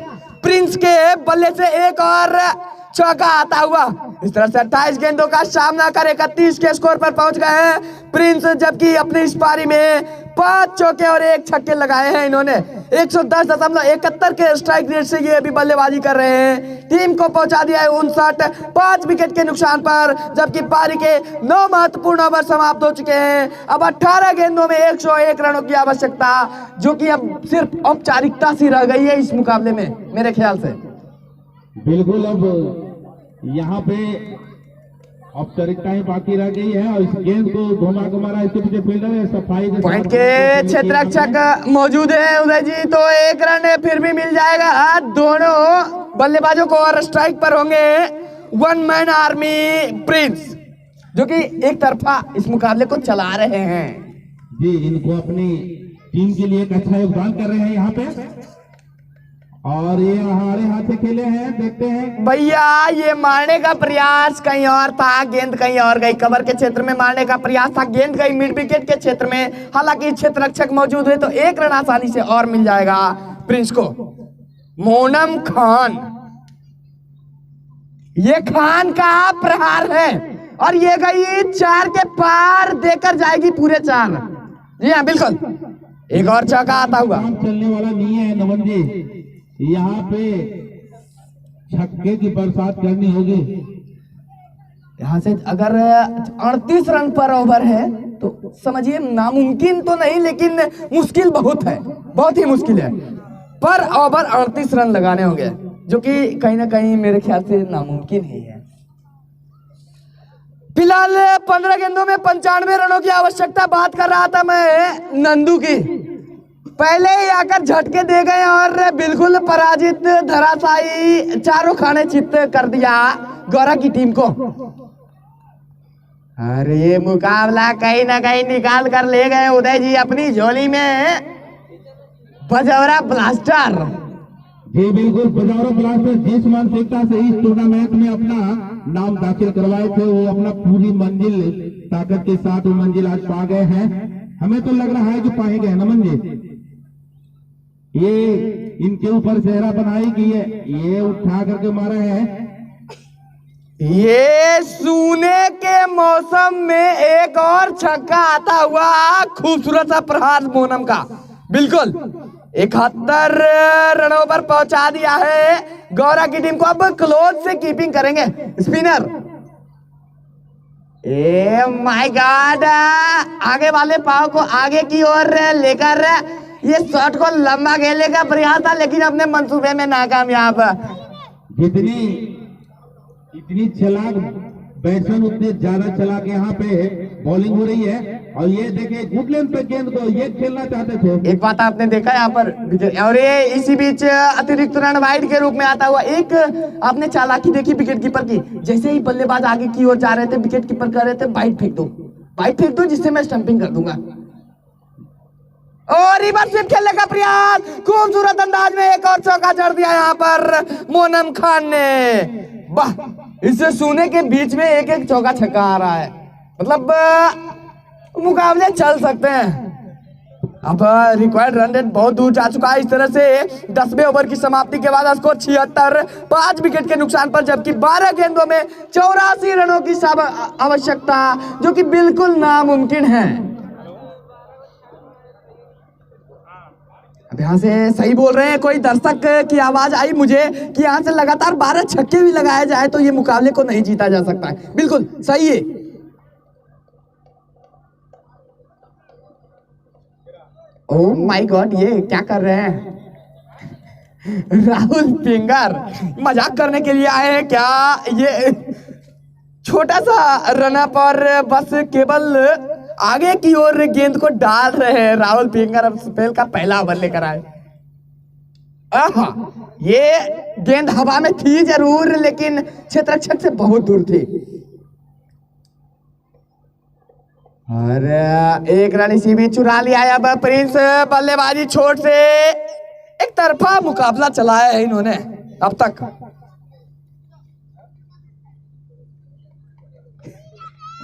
Speaker 1: प्रिंस के बल्ले से एक और चौका आता हुआ। इस तरह से 28 गेंदों का सामना कर 31 के स्कोर पर पहुंच गए हैं प्रिंस, जबकि अपनी इस पारी में 5 चौके और 1 छक्के लगाए हैं इन्होंने। 110.71 के स्ट्राइक रेट से ये अभी बल्लेबाजी कर रहे हैं, टीम को पहुंचा दिया है 59, 5 विकेट के नुकसान पर, जबकि पारी के 9 महत्वपूर्ण ओवर समाप्त हो चुके हैं। अब 18 गेंदों में 101 रनों की आवश्यकता, जो कि अब सिर्फ औपचारिकता सी रह गई है इस मुकाबले में मेरे ख्याल से।
Speaker 2: बिल्कुल, अब यहाँ पे औपचारिकताएं बाकी रह गई है, और इस गेंद को घुमा के मारा, इसके पीछे फील्डर है, सफाई
Speaker 1: पॉइंट के क्षेत्ररक्षक मौजूद है उदय जी, तो 1 रन फिर भी मिल जाएगा दोनों बल्लेबाजों को, और स्ट्राइक पर होंगे वन मैन आर्मी प्रिंस, जो कि एक तरफा इस मुकाबले को चला रहे हैं।
Speaker 2: जी, इनको अपनी टीम के लिए एक अच्छा योगदान कर रहे हैं यहाँ पे, और ये हमारे हाथ से खेले हैं, देखते हैं
Speaker 1: भैया। ये मारने का प्रयास कहीं और था, गेंद कहीं और गई, कवर के क्षेत्र में मारने का प्रयास था, गेंद गई मिड विकेट के क्षेत्र में, हालांकि क्षेत्ररक्षक मौजूद है तो 1 रन आसानी से और मिल जाएगा प्रिंस को। मोनम खान, ये खान का प्रहार है, और ये गई 4 के पार देकर जाएगी पूरे 4। जी हाँ बिल्कुल, एक और चौका आता हुआ।
Speaker 2: चलने वाला नहीं है नमन जी, यहाँ पे छक्के की बरसात करनी होगी।
Speaker 1: यहाँ से अगर 38 रन पर ओवर है तो समझिए नामुमकिन तो नहीं, लेकिन मुश्किल बहुत है, बहुत ही मुश्किल है, पर ओवर 38 रन लगाने होंगे, जो कि कहीं ना कहीं मेरे ख्याल से नामुमकिन ही है। फिलहाल 15 गेंदों में 95 रनों की आवश्यकता, बात कर रहा था मैं नंदू की, पहले ही आकर झटके दे गए और बिल्कुल पराजित धराशायी चारों खाने चित्त कर दिया गौरा की टीम को। अरे ये मुकाबला कहीं ना कहीं निकाल कर ले गए उदय जी अपनी झोली में बजौरा ब्लास्टर।
Speaker 2: जी बिल्कुल, बजौरा ब्लास्टर जिस मानसिकता से इस टूर्नामेंट में अपना नाम दाखिल करवाए थे, वो अपना पूरी मंजिल ताकत के साथ वो मंजिल आज पा गए हैं। हमें तो लग रहा है कि पाएंगे नमन जी, ये इनके ऊपर चेहरा बनाई कि ये उठा करके मारा है,
Speaker 1: ये सूने के मौसम में एक और छक्का आता हुआ खूबसूरत सा प्रहार मोनम का। बिल्कुल 71 रनों पर पहुंचा दिया है गौरा की टीम को। अब क्लोज से कीपिंग करेंगे स्पिनर। ए माय गॉड, आगे वाले पाव को आगे की ओर लेकर ये शॉट को लंबा खेलने का प्रयास था, लेकिन अपने मंसूबे में नाकामयाब।
Speaker 2: इतनी चलाक बैट्समैन उतने ज्यादा चलाक यहाँ पे बॉलिंग हो रही है। और ये देखे गुड लेंथ पे गेंद को ये खेलना चाहते थे।
Speaker 1: एक बात आपने देखा यहाँ पर, और ये इसी बीच अतिरिक्त रन वाइड के रूप में आता हुआ। एक आपने चालाकी देखी विकेट कीपर की, जैसे ही बल्लेबाज आगे की ओर जा रहे थे विकेट कीपर कह रहे थे बाइट फेंक दो जिससे मैं स्टंपिंग कर दूंगा। और रिवर्स स्वीप खेलने का प्रयास, खूबसूरत अंदाज में एक और चौका जड़ दिया यहाँ पर मोनम खान ने। वाह, इससे सोने के बीच में एक एक चौका छक्का आ रहा है, मतलब मुकाबले चल सकते हैं। अब रिक्वायर्ड रन रेट बहुत दूर जा चुका है। इस तरह से 10वें ओवर की समाप्ति के बाद स्कोर 76, 5 विकेट के नुकसान पर, जबकि 12 गेंदों में 84 रनों की आवश्यकता, जो कि बिल्कुल नामुमकिन है। अब यहाँ से सही बोल रहे हैं कोई दर्शक की आवाज आई मुझे कि यहाँ से लगातार 12 छक्के भी लगाए जाए तो ये मुकाबले को नहीं जीता जा सकता है। बिल्कुल सही है। ओह माय गॉड, ये क्या कर रहे हैं? राहुल फिंगर मजाक करने के लिए आए हैं क्या? ये छोटा सा रन पर बस केवल आगे की ओर गेंद को डाल रहे हैं राहुल फिंगर। अब स्पेल का पहला ओवर लेकर आए। ये गेंद हवा में थी जरूर, लेकिन क्षेत्ररक्षक से बहुत दूर थी। और एक रन इसी भी चुरा लिया है। अब प्रिंस बल्लेबाजी छोड़ से एक तरफा मुकाबला चलाया है इन्होंने अब तक।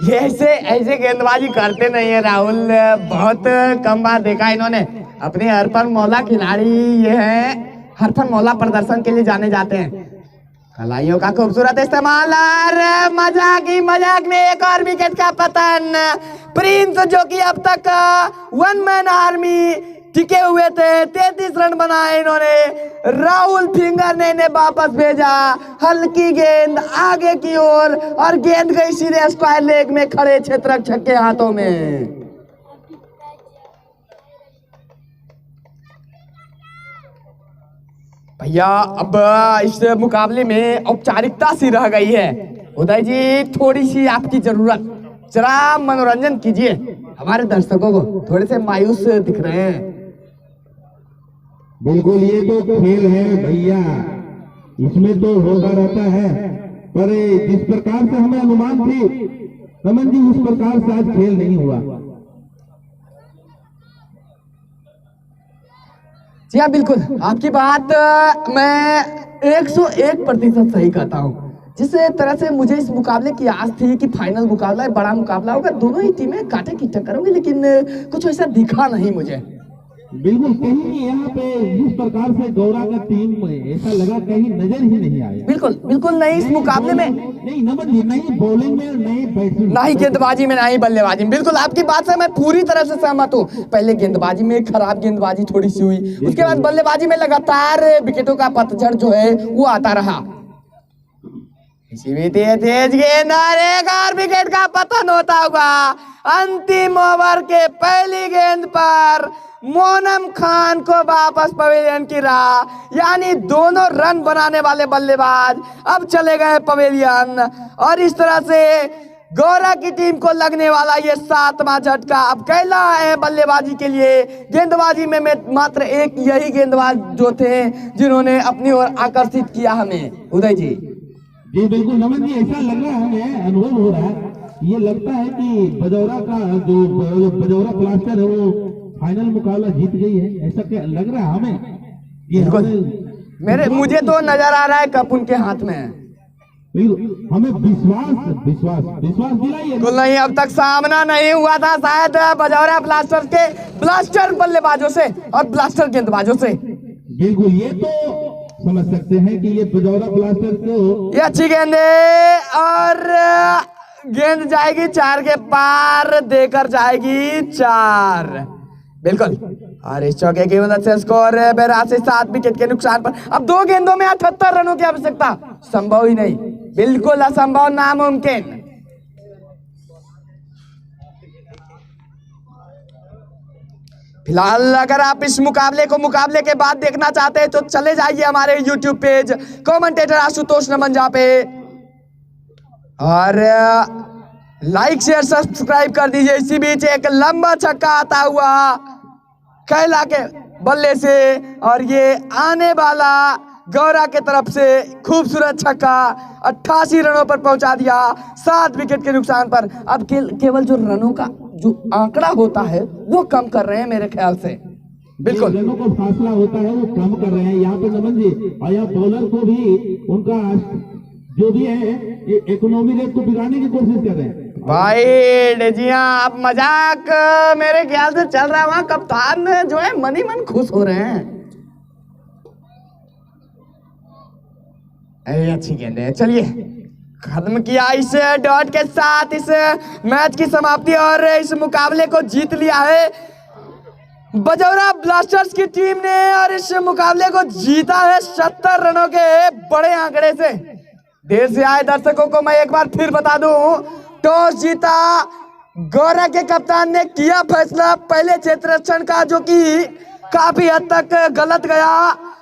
Speaker 1: ये ऐसे गेंदबाजी करते नहीं है राहुल, बहुत कम बार देखा इन्होंने। अपने हरफन मौला खिलाड़ी ये है, हरफन मौला प्रदर्शन के लिए जाने जाते हैं। कलाइयों का खूबसूरत इस्तेमाल और मजाक में एक और विकेट का पतन। प्रिंस जो कि अब तक 1 मैन आर्मी टिके हुए थे, 33 रन बनाए इन्होंने। राहुल फिंगर ने इन्हें वापस भेजा। हल्की गेंद आगे की ओर और गेंद गई सीधे स्क्वायर लेग में खड़े क्षेत्ररक्षक के हाथों में। भैया अब इस मुकाबले में औपचारिकता सी रह गई है। उदय जी, थोड़ी सी आपकी जरूरत, जरा मनोरंजन कीजिए हमारे दर्शकों को, थोड़े से मायूस दिख रहे हैं।
Speaker 2: बिल्कुल, ये तो खेल है भैया, इसमें तो होता रहता है। पर जिस प्रकार से हमें अनुमान थी रमन जी, उस प्रकार से आज खेल नहीं हुआ।
Speaker 1: जी हाँ, बिल्कुल आपकी बात मैं 101% सही कहता हूँ। जिस तरह से मुझे इस मुकाबले की आस थी कि फाइनल मुकाबला है, बड़ा मुकाबला होगा, दोनों ही टीमें कांटे की टक्कर होंगी, लेकिन कुछ ऐसा दिखा नहीं मुझे।
Speaker 2: बिल्कुल कहीं यहाँ पे जिस प्रकार से गौरा का टीम ऐसा लगा कहीं नजर ही नहीं आया।
Speaker 1: बिल्कुल नहीं इस मुकाबले में,
Speaker 2: नहीं नमन जी, नहीं बॉलिंग में, नहीं बैटिंग,
Speaker 1: नहीं गेंदबाजी में, नहीं बल्लेबाजी में। बिल्कुल आपकी बात से मैं पूरी तरह से सहमत हूँ। पहले गेंदबाजी में खराब गेंदबाजी थोड़ी सी हुई, उसके बाद बल्लेबाजी में लगातार विकेटों का पतझड़ जो है वो आता रहा। इसी भी तेज गेंद और एक और विकेट का पतन होता हुआ अंतिम ओवर के पहली गेंद पर मोनम खान को वापस पवेलियन की राह, यानी दोनों रन बनाने वाले बल्लेबाज अब चले गए पवेलियन। और इस तरह से गौरा की टीम को लगने वाला ये 7वां झटका अब कहला है बल्लेबाजी के लिए। गेंदबाजी में मात्र एक यही गेंदबाज जो थे जिन्होंने अपनी ओर आकर्षित किया हमें। उदय जी,
Speaker 2: जी बिल्कुल नमन जी, ऐसा लग रहा है, हमें अनुभव हो रहा है, ये लगता है कि बजौरा का जो बजौरा ब्लास्टर है वो फाइनल मुकाबला जीत गई है, ऐसा क्या लग रहा है हमें।
Speaker 1: मुझे तो नजर आ रहा है कप उनके हाथ में है।
Speaker 2: हमें विश्वास दिलाइए।
Speaker 1: बिल्कुल नहीं, अब तक सामना नहीं हुआ था शायद बजौरा ब्लास्टर के ब्लास्टर बल्लेबाजों से और ब्लास्टर गेंदबाजों से।
Speaker 2: बिल्कुल, ये तो समझ सकते हैं कि ये बजौरा ब्लास्टर को
Speaker 1: ये अच्छी गेंद और गेंद जाएगी 4 के पार, देकर जाएगी 4। बिल्कुल। और इस चौके की मदद से स्कोर 82, 7 विकेट के नुकसान पर। अब 2 गेंदों में 78 रनों की आवश्यकता संभव ही नहीं, बिल्कुल असंभव, नामुमकिन। फिलहाल अगर आप इस मुकाबले के बाद देखना चाहते हैं तो चले जाइए हमारे YouTube पेज कमेंटेटर आशुतोष नमंजा पे और लाइक शेयर सब्सक्राइब कर दीजिए। इसी बीच एक लंबा छक्का आता हुआ कैला के बल्ले से और ये आने वाला गौरा के तरफ से खूबसूरत छक्का 88 रनों पर पहुंचा दिया, 7 विकेट के नुकसान पर। अब केवल जो रनों का जो आंकड़ा होता है वो कम कर रहे हैं मेरे ख्याल से। बिल्कुल
Speaker 2: रनों का फासला होता है वो कम कर रहे हैं यहाँ पे नमन जी, और यहाँ बॉलर को भी उनका जो भी है इकोनॉमी रेट को बिगाड़ने की कोशिश कर रहे हैं
Speaker 1: भाई। जी हाँ, अब मजाक मेरे ख्याल से चल रहा है, वहां कप्तान जो है मन ही मन खुश हो रहे हैं। अरे अच्छी गेंद है। चलिए खत्म किया इस डॉट के साथ इस मैच की समाप्ति और इस मुकाबले को जीत लिया है बजौरा ब्लास्टर्स की टीम ने और इस मुकाबले को जीता है 70 रनों के बड़े आंकड़े से। देर से आए दर्शकों को मैं एक बार फिर बता दूं, टॉस जीता गौरा के कप्तान ने किया फैसला पहले क्षेत्ररक्षण का, जो कि काफी हद तक गलत गया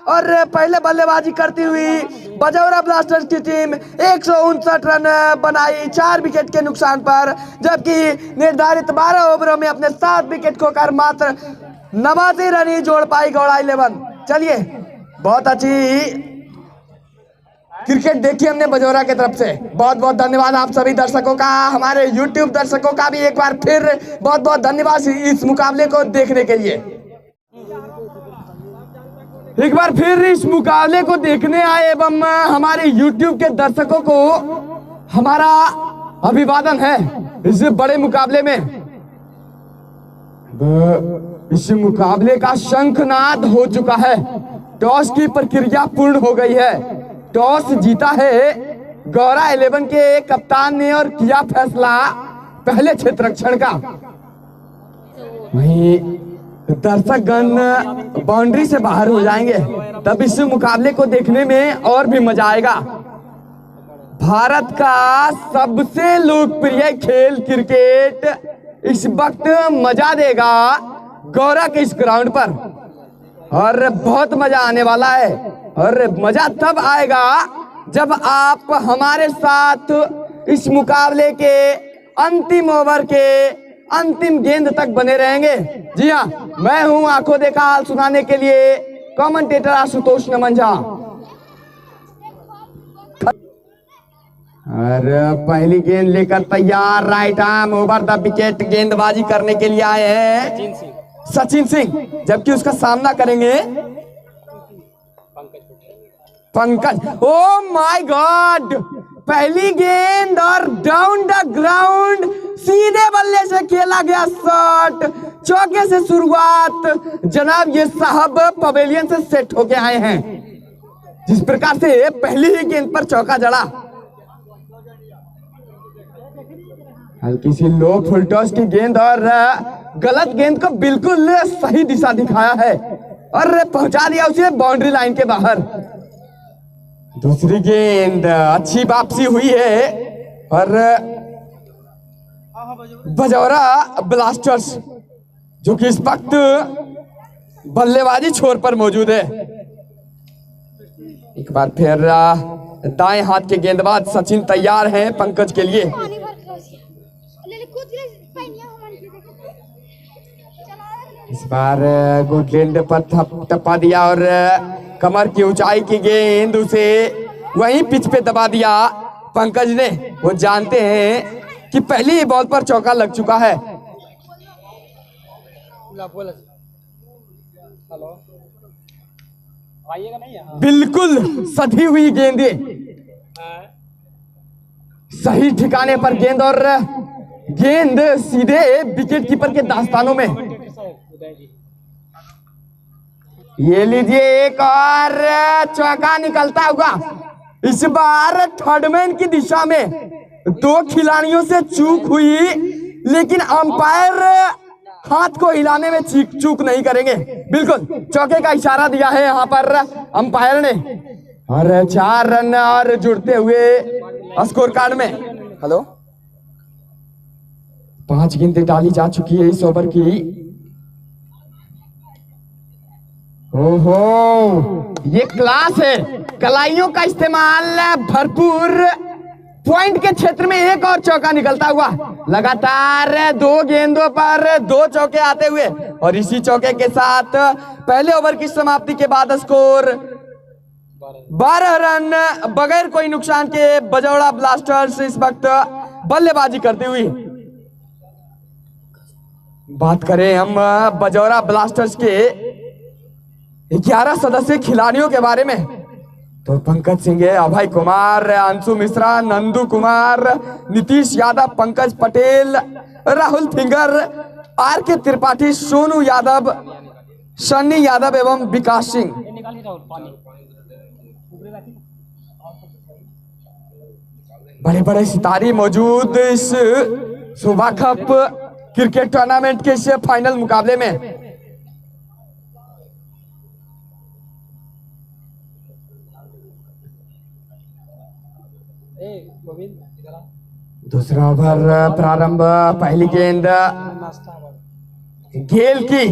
Speaker 1: और पहले बल्लेबाजी करती हुई बजौरा ब्लास्टर्स की टीम 159 रन बनाई 4 विकेट के नुकसान पर, जबकि निर्धारित 12 ओवरों में अपने 7 विकेट खोकर मात्र 89 रन ही जोड़ पाई गौड़ा 11। चलिए बहुत अच्छी क्रिकेट देखी हमने बजौरा की तरफ से। बहुत बहुत धन्यवाद आप सभी दर्शकों का, हमारे YouTube दर्शकों का भी एक बार फिर बहुत बहुत धन्यवाद इस मुकाबले को देखने के लिए। एक बार फिर इस मुकाबले को देखने आए एवं हमारे YouTube के दर्शकों को हमारा अभिवादन है इस बड़े मुकाबले में। इस मुकाबले का शंखनाद हो चुका है, टॉस की प्रक्रिया पूर्ण हो गई है। टॉस जीता है गौरा 11 के कप्तान ने और किया फैसला पहले क्षेत्ररक्षण का। वहीं दर्शकगण बाउंड्री से बाहर हो जाएंगे, तब इस मुकाबले को देखने में और भी मजा आएगा। भारत का सबसे लोकप्रिय खेल क्रिकेट इस वक्त मजा देगा गौरा के इस ग्राउंड पर और बहुत मजा आने वाला है। और मजा तब आएगा जब आप हमारे साथ इस मुकाबले के अंतिम ओवर के अंतिम गेंद तक बने रहेंगे। जी हाँ, मैं हूं आंखों देखा हाल सुनाने के लिए कमेंटेटर आशुतोष नमंजा। और पहली गेंद लेकर तैयार, right arm over the wicket गेंदबाजी करने के लिए आए हैं सचिन सिंह, जबकि उसका सामना करेंगे पंकज। ओ माय गॉड, पहली गेंद और डाउन द ग्राउंड सीधे बल्ले से खेला गया शॉट, चौके से शुरुआत। जनाब ये साहब पवेलियन से सेट होके आए हैं, जिस प्रकार से पहली ही गेंद पर चौका जड़ा। हल्की सी लो फुल टॉस की गेंद और गलत गेंद को बिल्कुल सही दिशा दिखाया है और पहुंचा दिया उसे बाउंड्री लाइन के बाहर। दूसरी गेंद अच्छी वापसी हुई है और बजौरा ब्लास्टर्स जो कि इस वक्त बल्लेबाजी छोर पर मौजूद है। एक बार फिर दाएं हाथ के गेंदबाज सचिन तैयार हैं पंकज के लिए। इस बार गुड गेंद पर टप्पा दिया और कमर की ऊंचाई की गेंद उसे वहीं पिच पे दबा दिया पंकज ने। वो जानते हैं कि पहली ही बॉल पर चौका लग चुका है। बिल्कुल सधी हुई गेंदे, सही ठिकाने पर गेंद और गेंद सीधे विकेट कीपर के दास्तानों में। ये लीजिए एक और चौका निकलता हुआ इस बार थर्ड मैन की दिशा में 2 खिलाड़ियों से चूक हुई, लेकिन अंपायर हाथ को हिलाने में चूक नहीं करेंगे। बिल्कुल चौके का इशारा दिया है यहाँ पर अंपायर ने, और 4 रन और जुड़ते हुए स्कोर कार्ड में। हेलो, 5 गेंदें डाली जा चुकी है इस ओवर की। ओहो, ये क्लास है, कलाइयों का इस्तेमाल भरपूर। पॉइंट के क्षेत्र में एक और चौका निकलता हुआ, लगातार 2 गेंदों पर 2 चौके आते हुए, और इसी चौके के साथ पहले ओवर की समाप्ति के बाद स्कोर 12 रन बगैर कोई नुकसान के बजौड़ा ब्लास्टर्स इस वक्त बल्लेबाजी करती हुई। बात करें हम बजौड़ा ब्लास्टर्स के 11 सदस्यीय खिलाड़ियों के बारे में, तो पंकज सिंह, अभय कुमार, अंशु मिश्रा, नंदू कुमार, नीतीश यादव, पंकज पटेल, राहुल फिंगर, आर के त्रिपाठी, सोनू यादव, सन्नी यादव एवं विकास सिंह। बड़े बड़े सितारे मौजूद इस शोभा कप क्रिकेट टूर्नामेंट के इस फाइनल मुकाबले में। दूसरा ओवर प्रारंभ, पहली गेंद गेल की,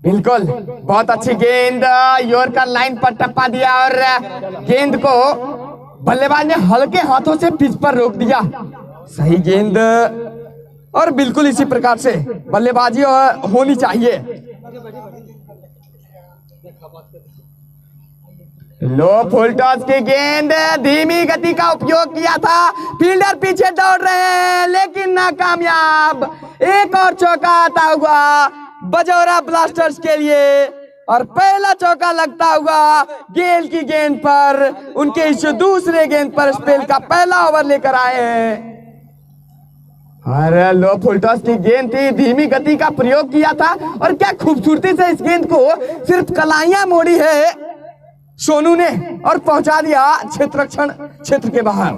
Speaker 1: बिल्कुल बहुत अच्छी गेंद, यॉर्कर लाइन पर टप्पा दिया और गेंद को बल्लेबाज ने हल्के हाथों से पिच पर रोक दिया। सही गेंद, और बिल्कुल इसी प्रकार से बल्लेबाजी होनी चाहिए। लो फुल टॉस की गेंद, धीमी गति का उपयोग किया था, फील्डर पीछे दौड़ रहे हैं लेकिन नाकामयाब। एक और चौका आता हुआ बजौरा ब्लास्टर्स के लिए, और पहला चौका लगता हुआ गेल की गेंद पर। उनके इस दूसरे गेंद पर स्पेल का पहला ओवर लेकर आए हैं। अरे लो फुल टॉस की गेंद थी, धीमी गति का प्रयोग किया था, और क्या खूबसूरती से इस गेंद को सिर्फ कलाइयां मोड़ी है सोनू ने, और पहुंचा दिया क्षेत्ररक्षण क्षेत्र के बाहर।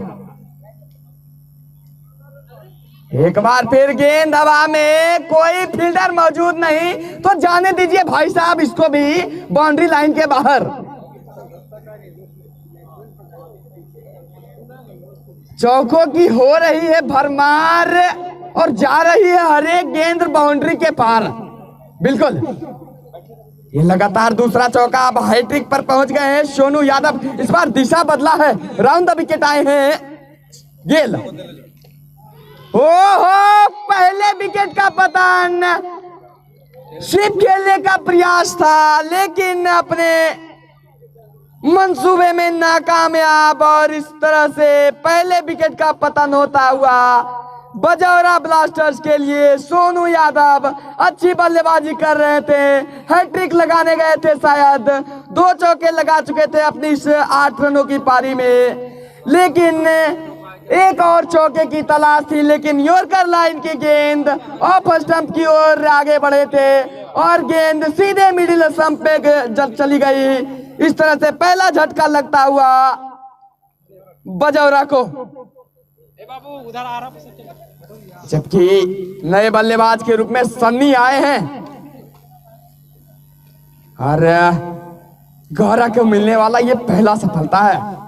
Speaker 1: एक बार फिर गेंद हवा में, कोई फील्डर मौजूद नहीं, तो जाने दीजिए भाई साहब इसको भी बाउंड्री लाइन के बाहर। चौकों की हो रही है भरमार, और जा रही है हर एक गेंद बाउंड्री के पार। बिल्कुल ये लगातार दूसरा चौका, अब हैट्रिक पर पहुंच गए हैं सोनू यादव। इस बार दिशा बदला है, राउंड द विकेट आए हैं गेल। ओहो, पहले विकेट का पतन, स्वीप खेलने का प्रयास था लेकिन अपने मंसूबे में नाकामयाब, और इस तरह से पहले विकेट का पतन होता हुआ बजौरा ब्लास्टर्स के लिए। सोनू यादव अच्छी बल्लेबाजी कर रहे थे, हैट्रिक लगाने गए थे, शायद 2 चौके लगा चुके थे अपनी इस 8 रनों की पारी में, लेकिन एक और चौके की तलाश थी। लेकिन यॉर्कर लाइन की गेंद ऑफ स्टंप की ओर आगे बढ़े थे, और गेंद सीधे मिडिल स्टंप पे चली गई। इस तरह से पहला झटका लगता हुआ बजौरा को, जबकि नए बल्लेबाज के रूप में सन्नी आए हैं, और गौरा को मिलने वाला ये पहला सफलता है।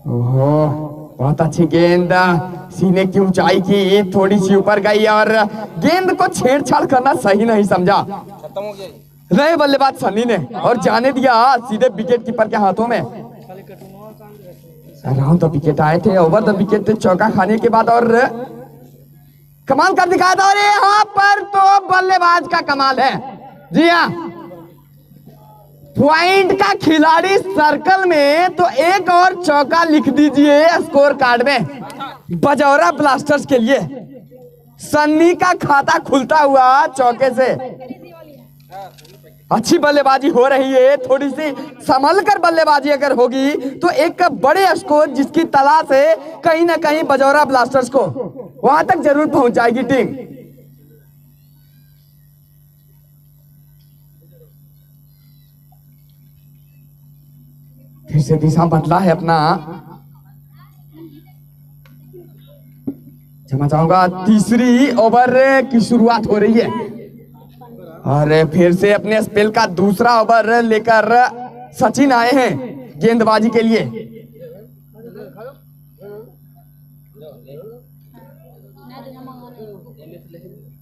Speaker 1: ओहो, बहुत अच्छी गेंद, सीने की ऊंचाई की थोड़ी सी ऊपर गई, और गेंद को छेड़छाड़ करना सही नहीं समझा नए बल्लेबाज सन्नी ने, और जाने दिया सीधे विकेट कीपर के हाथों में। राउंड द विकेट आए थे, ओवर द विकेट चौका खाने के बाद, और कमाल कर दिखाया था। और यहाँ पर तो बल्लेबाज का कमाल है, जी हाँ, पॉइंट का खिलाड़ी सर्कल में, तो एक और चौका लिख दीजिए स्कोर कार्ड में बजौरा ब्लास्टर्स के लिए। सन्नी का खाता खुलता हुआ चौके से। अच्छी बल्लेबाजी हो रही है, थोड़ी सी संभल कर बल्लेबाजी अगर होगी तो एक बड़े स्कोर जिसकी तलाश है कहीं ना कहीं बजौरा ब्लास्टर्स को। वहां तक जरूर पहुंच जाएगी टीम। फिर से दिशा बदला है अपना। क्षमा चाहूंगा, तीसरी ओवर की शुरुआत हो रही है और फिर से अपने स्पेल का दूसरा ओवर लेकर सचिन आए हैं गेंदबाजी के लिए।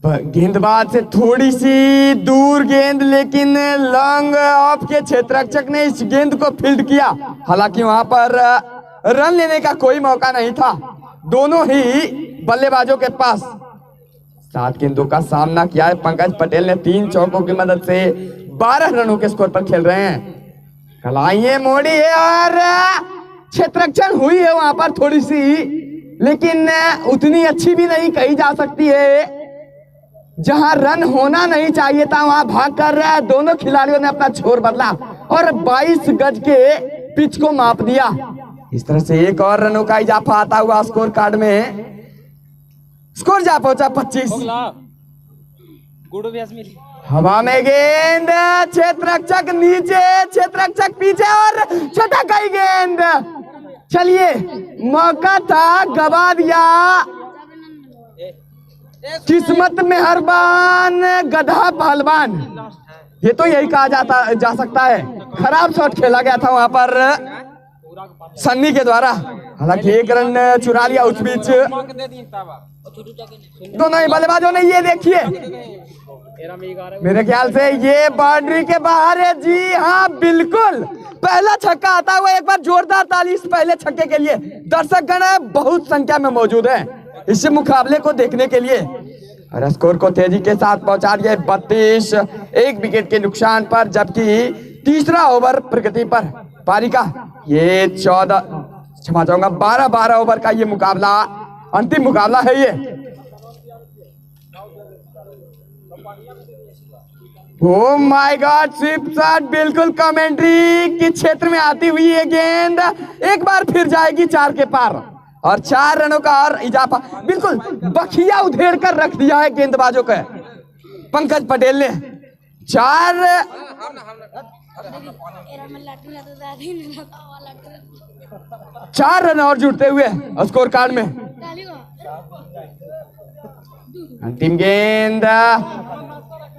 Speaker 1: गेंदबाज से थोड़ी सी दूर गेंद, लेकिन लॉन्ग ऑफ के क्षेत्ररक्षक ने इस गेंद को फील्ड किया। हालांकि वहां पर रन लेने का कोई मौका नहीं था दोनों ही बल्लेबाजों के पास। 7 गेंदों का सामना किया है पंकज पटेल ने 3 चौकों की मदद से 12 रनों के स्कोर पर खेल रहे हैं। कलाइए मोड़ी है और क्षेत्ररक्षण हुई है वहां पर थोड़ी सी, लेकिन उतनी अच्छी भी नहीं कही जा सकती है। जहां रन होना नहीं चाहिए था वहां भागकर दोनों खिलाड़ियों ने अपना छोर बदला और 22 गज के पिच को माप दिया। इस तरह से एक और रनों का इजाफा आता हुआ स्कोर कार्ड में। स्कोर जा पहुंचा 25। हवा में गेंद, क्षेत्ररक्षक नीचे, क्षेत्ररक्षक पीछे और छटक गई गेंद। चलिए, मौका था गवा दिया। किस्मत मेहरबान, गधा पहलवान, ये तो यही कहा जा सकता है। खराब शॉट खेला गया था वहां पर सन्नी के द्वारा। हालांकि 1 रन चुरा लिया उस बीच दोनों ही बल्लेबाजों ने। ये देखिए, मेरे ख्याल से ये बाउंड्री के बाहर है। जी हाँ, बिल्कुल पहला छक्का आता हुआ। एक बार जोरदार ताली इस पहले छक्के के लिए। दर्शकगण बहुत संख्या में मौजूद है इस मुकाबले को देखने के लिए और स्कोर को तेजी के साथ पहुंचा दिया 32, 1 विकेट के नुकसान पर। जबकि तीसरा ओवर प्रगति पर पारी का ये 14, क्षमा चाहूंगा 12 ओवर का ये मुकाबला, अंतिम मुकाबला है ये। Oh my God, sweep shot, बिल्कुल कमेंट्री के क्षेत्र में आती हुई ये गेंद एक बार फिर जाएगी 4 के पार और 4 रनों का और इजाफा। बिल्कुल बखिया उधेड़ कर रख दिया है गेंदबाजों का पंकज पटेल ने। 4 रन और जुड़ते हुए स्कोर कार्ड में। अंतिम गेंद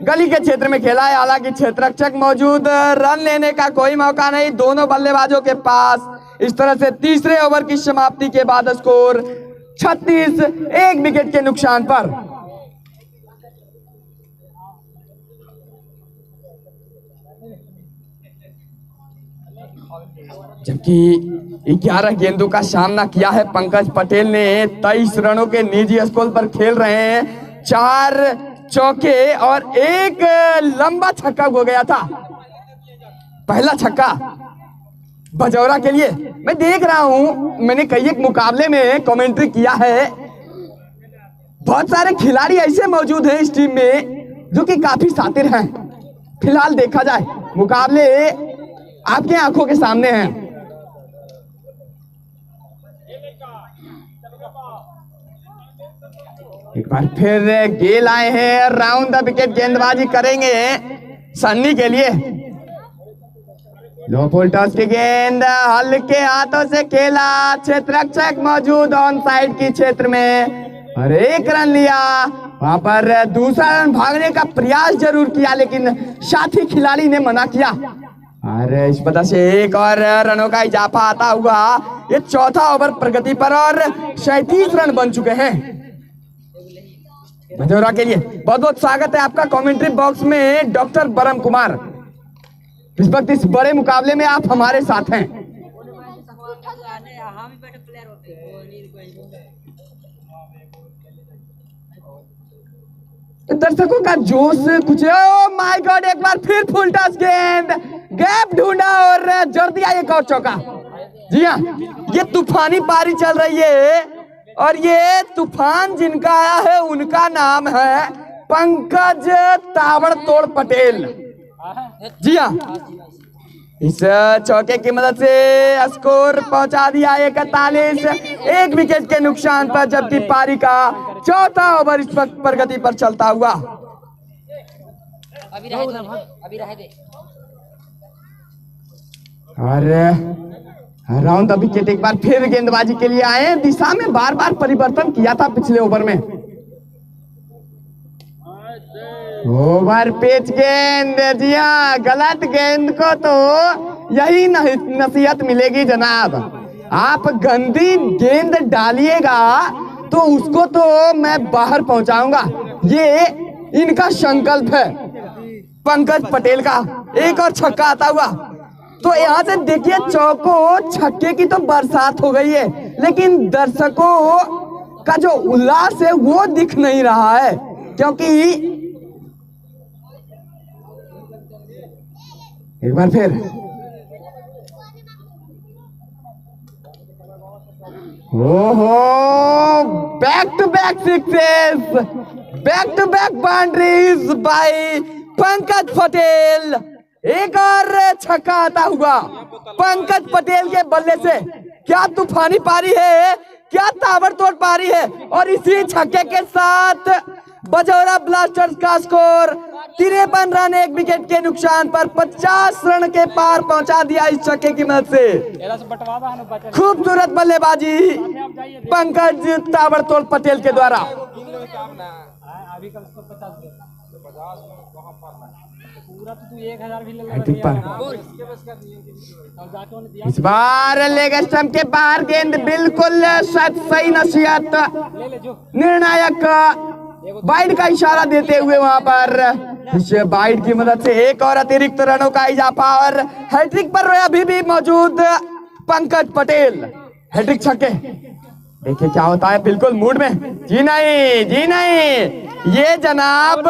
Speaker 1: गली के क्षेत्र में खेला है। हालांकि क्षेत्ररक्षक मौजूद, रन लेने का कोई मौका नहीं दोनों बल्लेबाजों के पास। इस तरह से तीसरे ओवर की समाप्ति के बाद स्कोर 36, 1 विकेट के नुकसान पर। जबकि 11 गेंदों का सामना किया है पंकज पटेल ने। 23 रनों के निजी स्कोर पर खेल रहे हैं। 4 चौके और 1 लंबा छक्का हो गया था। पहला छक्का बजौरा के लिए। मैं देख रहा हूं, मैंने कई एक मुकाबले में कमेंट्री किया है। बहुत सारे खिलाड़ी ऐसे मौजूद हैं इस टीम में जो कि काफी शातिर हैं। फिलहाल देखा जाए मुकाबले आपके आंखों के सामने हैं। एक बार फिर गेल आए हैं, राउंड द विकेट गेंदबाजी करेंगे सन्नी के लिए। लो फुल टॉस की गेंद हल्के हाथों से खेला, क्षेत्ररक्षक मौजूद ऑन साइड की क्षेत्र में और 1 रन लिया। वहां पर दूसरा रन भागने का प्रयास जरूर किया लेकिन साथी खिलाड़ी ने मना किया और इस वजह से 1 और रनों का इजाफा आता हुआ ये चौथा ओवर प्रगति पर और 37 रन बन चुके हैं भजौरा के लिए। बहुत बहुत स्वागत है आपका कमेंट्री बॉक्स में डॉक्टर बरम कुमार। इस वक्त इस बड़े मुकाबले में आप हमारे साथ हैं। दर्शकों का जोश कुछ, ओ माय गॉड, एक बार फिर फुल टॉस गेंद, गैप ढूंढा और जड़ दिया एक और चौका। जी हाँ, ये तूफानी पारी चल रही है और ये तूफान जिनका आया है उनका नाम है पंकज ताबड़तोड़ पटेल। जी हाँ, इस चौके की मदद से स्कोर पहुंचा दिया 41, 1 विकेट के नुकसान पर। जबकि पारी का चौथा ओवर इस वक्त प्रगति पर चलता हुआ।
Speaker 4: अभी रहे दे, अभी रहे दे।
Speaker 1: और राउंड अभी के एक बार फिर गेंदबाजी के लिए आए। दिशा में बार बार परिवर्तन किया था पिछले ओवर में। ओवर पिच गेंद, जी हाँ, गलत गेंद को तो यही नसीहत मिलेगी जनाब। आप गंदी गेंद डालिएगा तो उसको तो मैं बाहर पहुंचाऊंगा, ये इनका संकल्प है पंकज पटेल का। एक और छक्का आता हुआ। तो यहाँ से देखिए चौको छक्के की तो बरसात हो गई है, लेकिन दर्शकों का जो उल्लास है वो दिख नहीं रहा है, क्योंकि एक बार फिर ओहो, back to back sixes, back to back boundaries by Pankaj Patel. एक और छक्का आता हुआ पंकज पटेल के बल्ले से। क्या तूफानी पारी है, क्या ताबड़तोड़ पारी है। और इसी छक्के के साथ बजौरा ब्लास्टर्स का स्कोर 53 रन 1 विकेट के नुकसान पर 50 रन के पार पहुंचा दिया इस छक्के की मदद से। खूबसूरत बल्लेबाजी पंकज ताबड़तोड़ पटेल के द्वारा। इस बार लेग स्टंप के बाहर गेंद बिल्कुल सही नसीहत, निर्णायक वाइड का इशारा देते हुए वहां पर इस वाइड की मदद से एक और अतिरिक्त रनों का इजाफा और हैट्रिक पर अभी भी मौजूद पंकज पटेल। हैट्रिक छक्के, देखिए क्या होता है, बिल्कुल मूड में। जी नहीं, जी नहीं, ये जनाब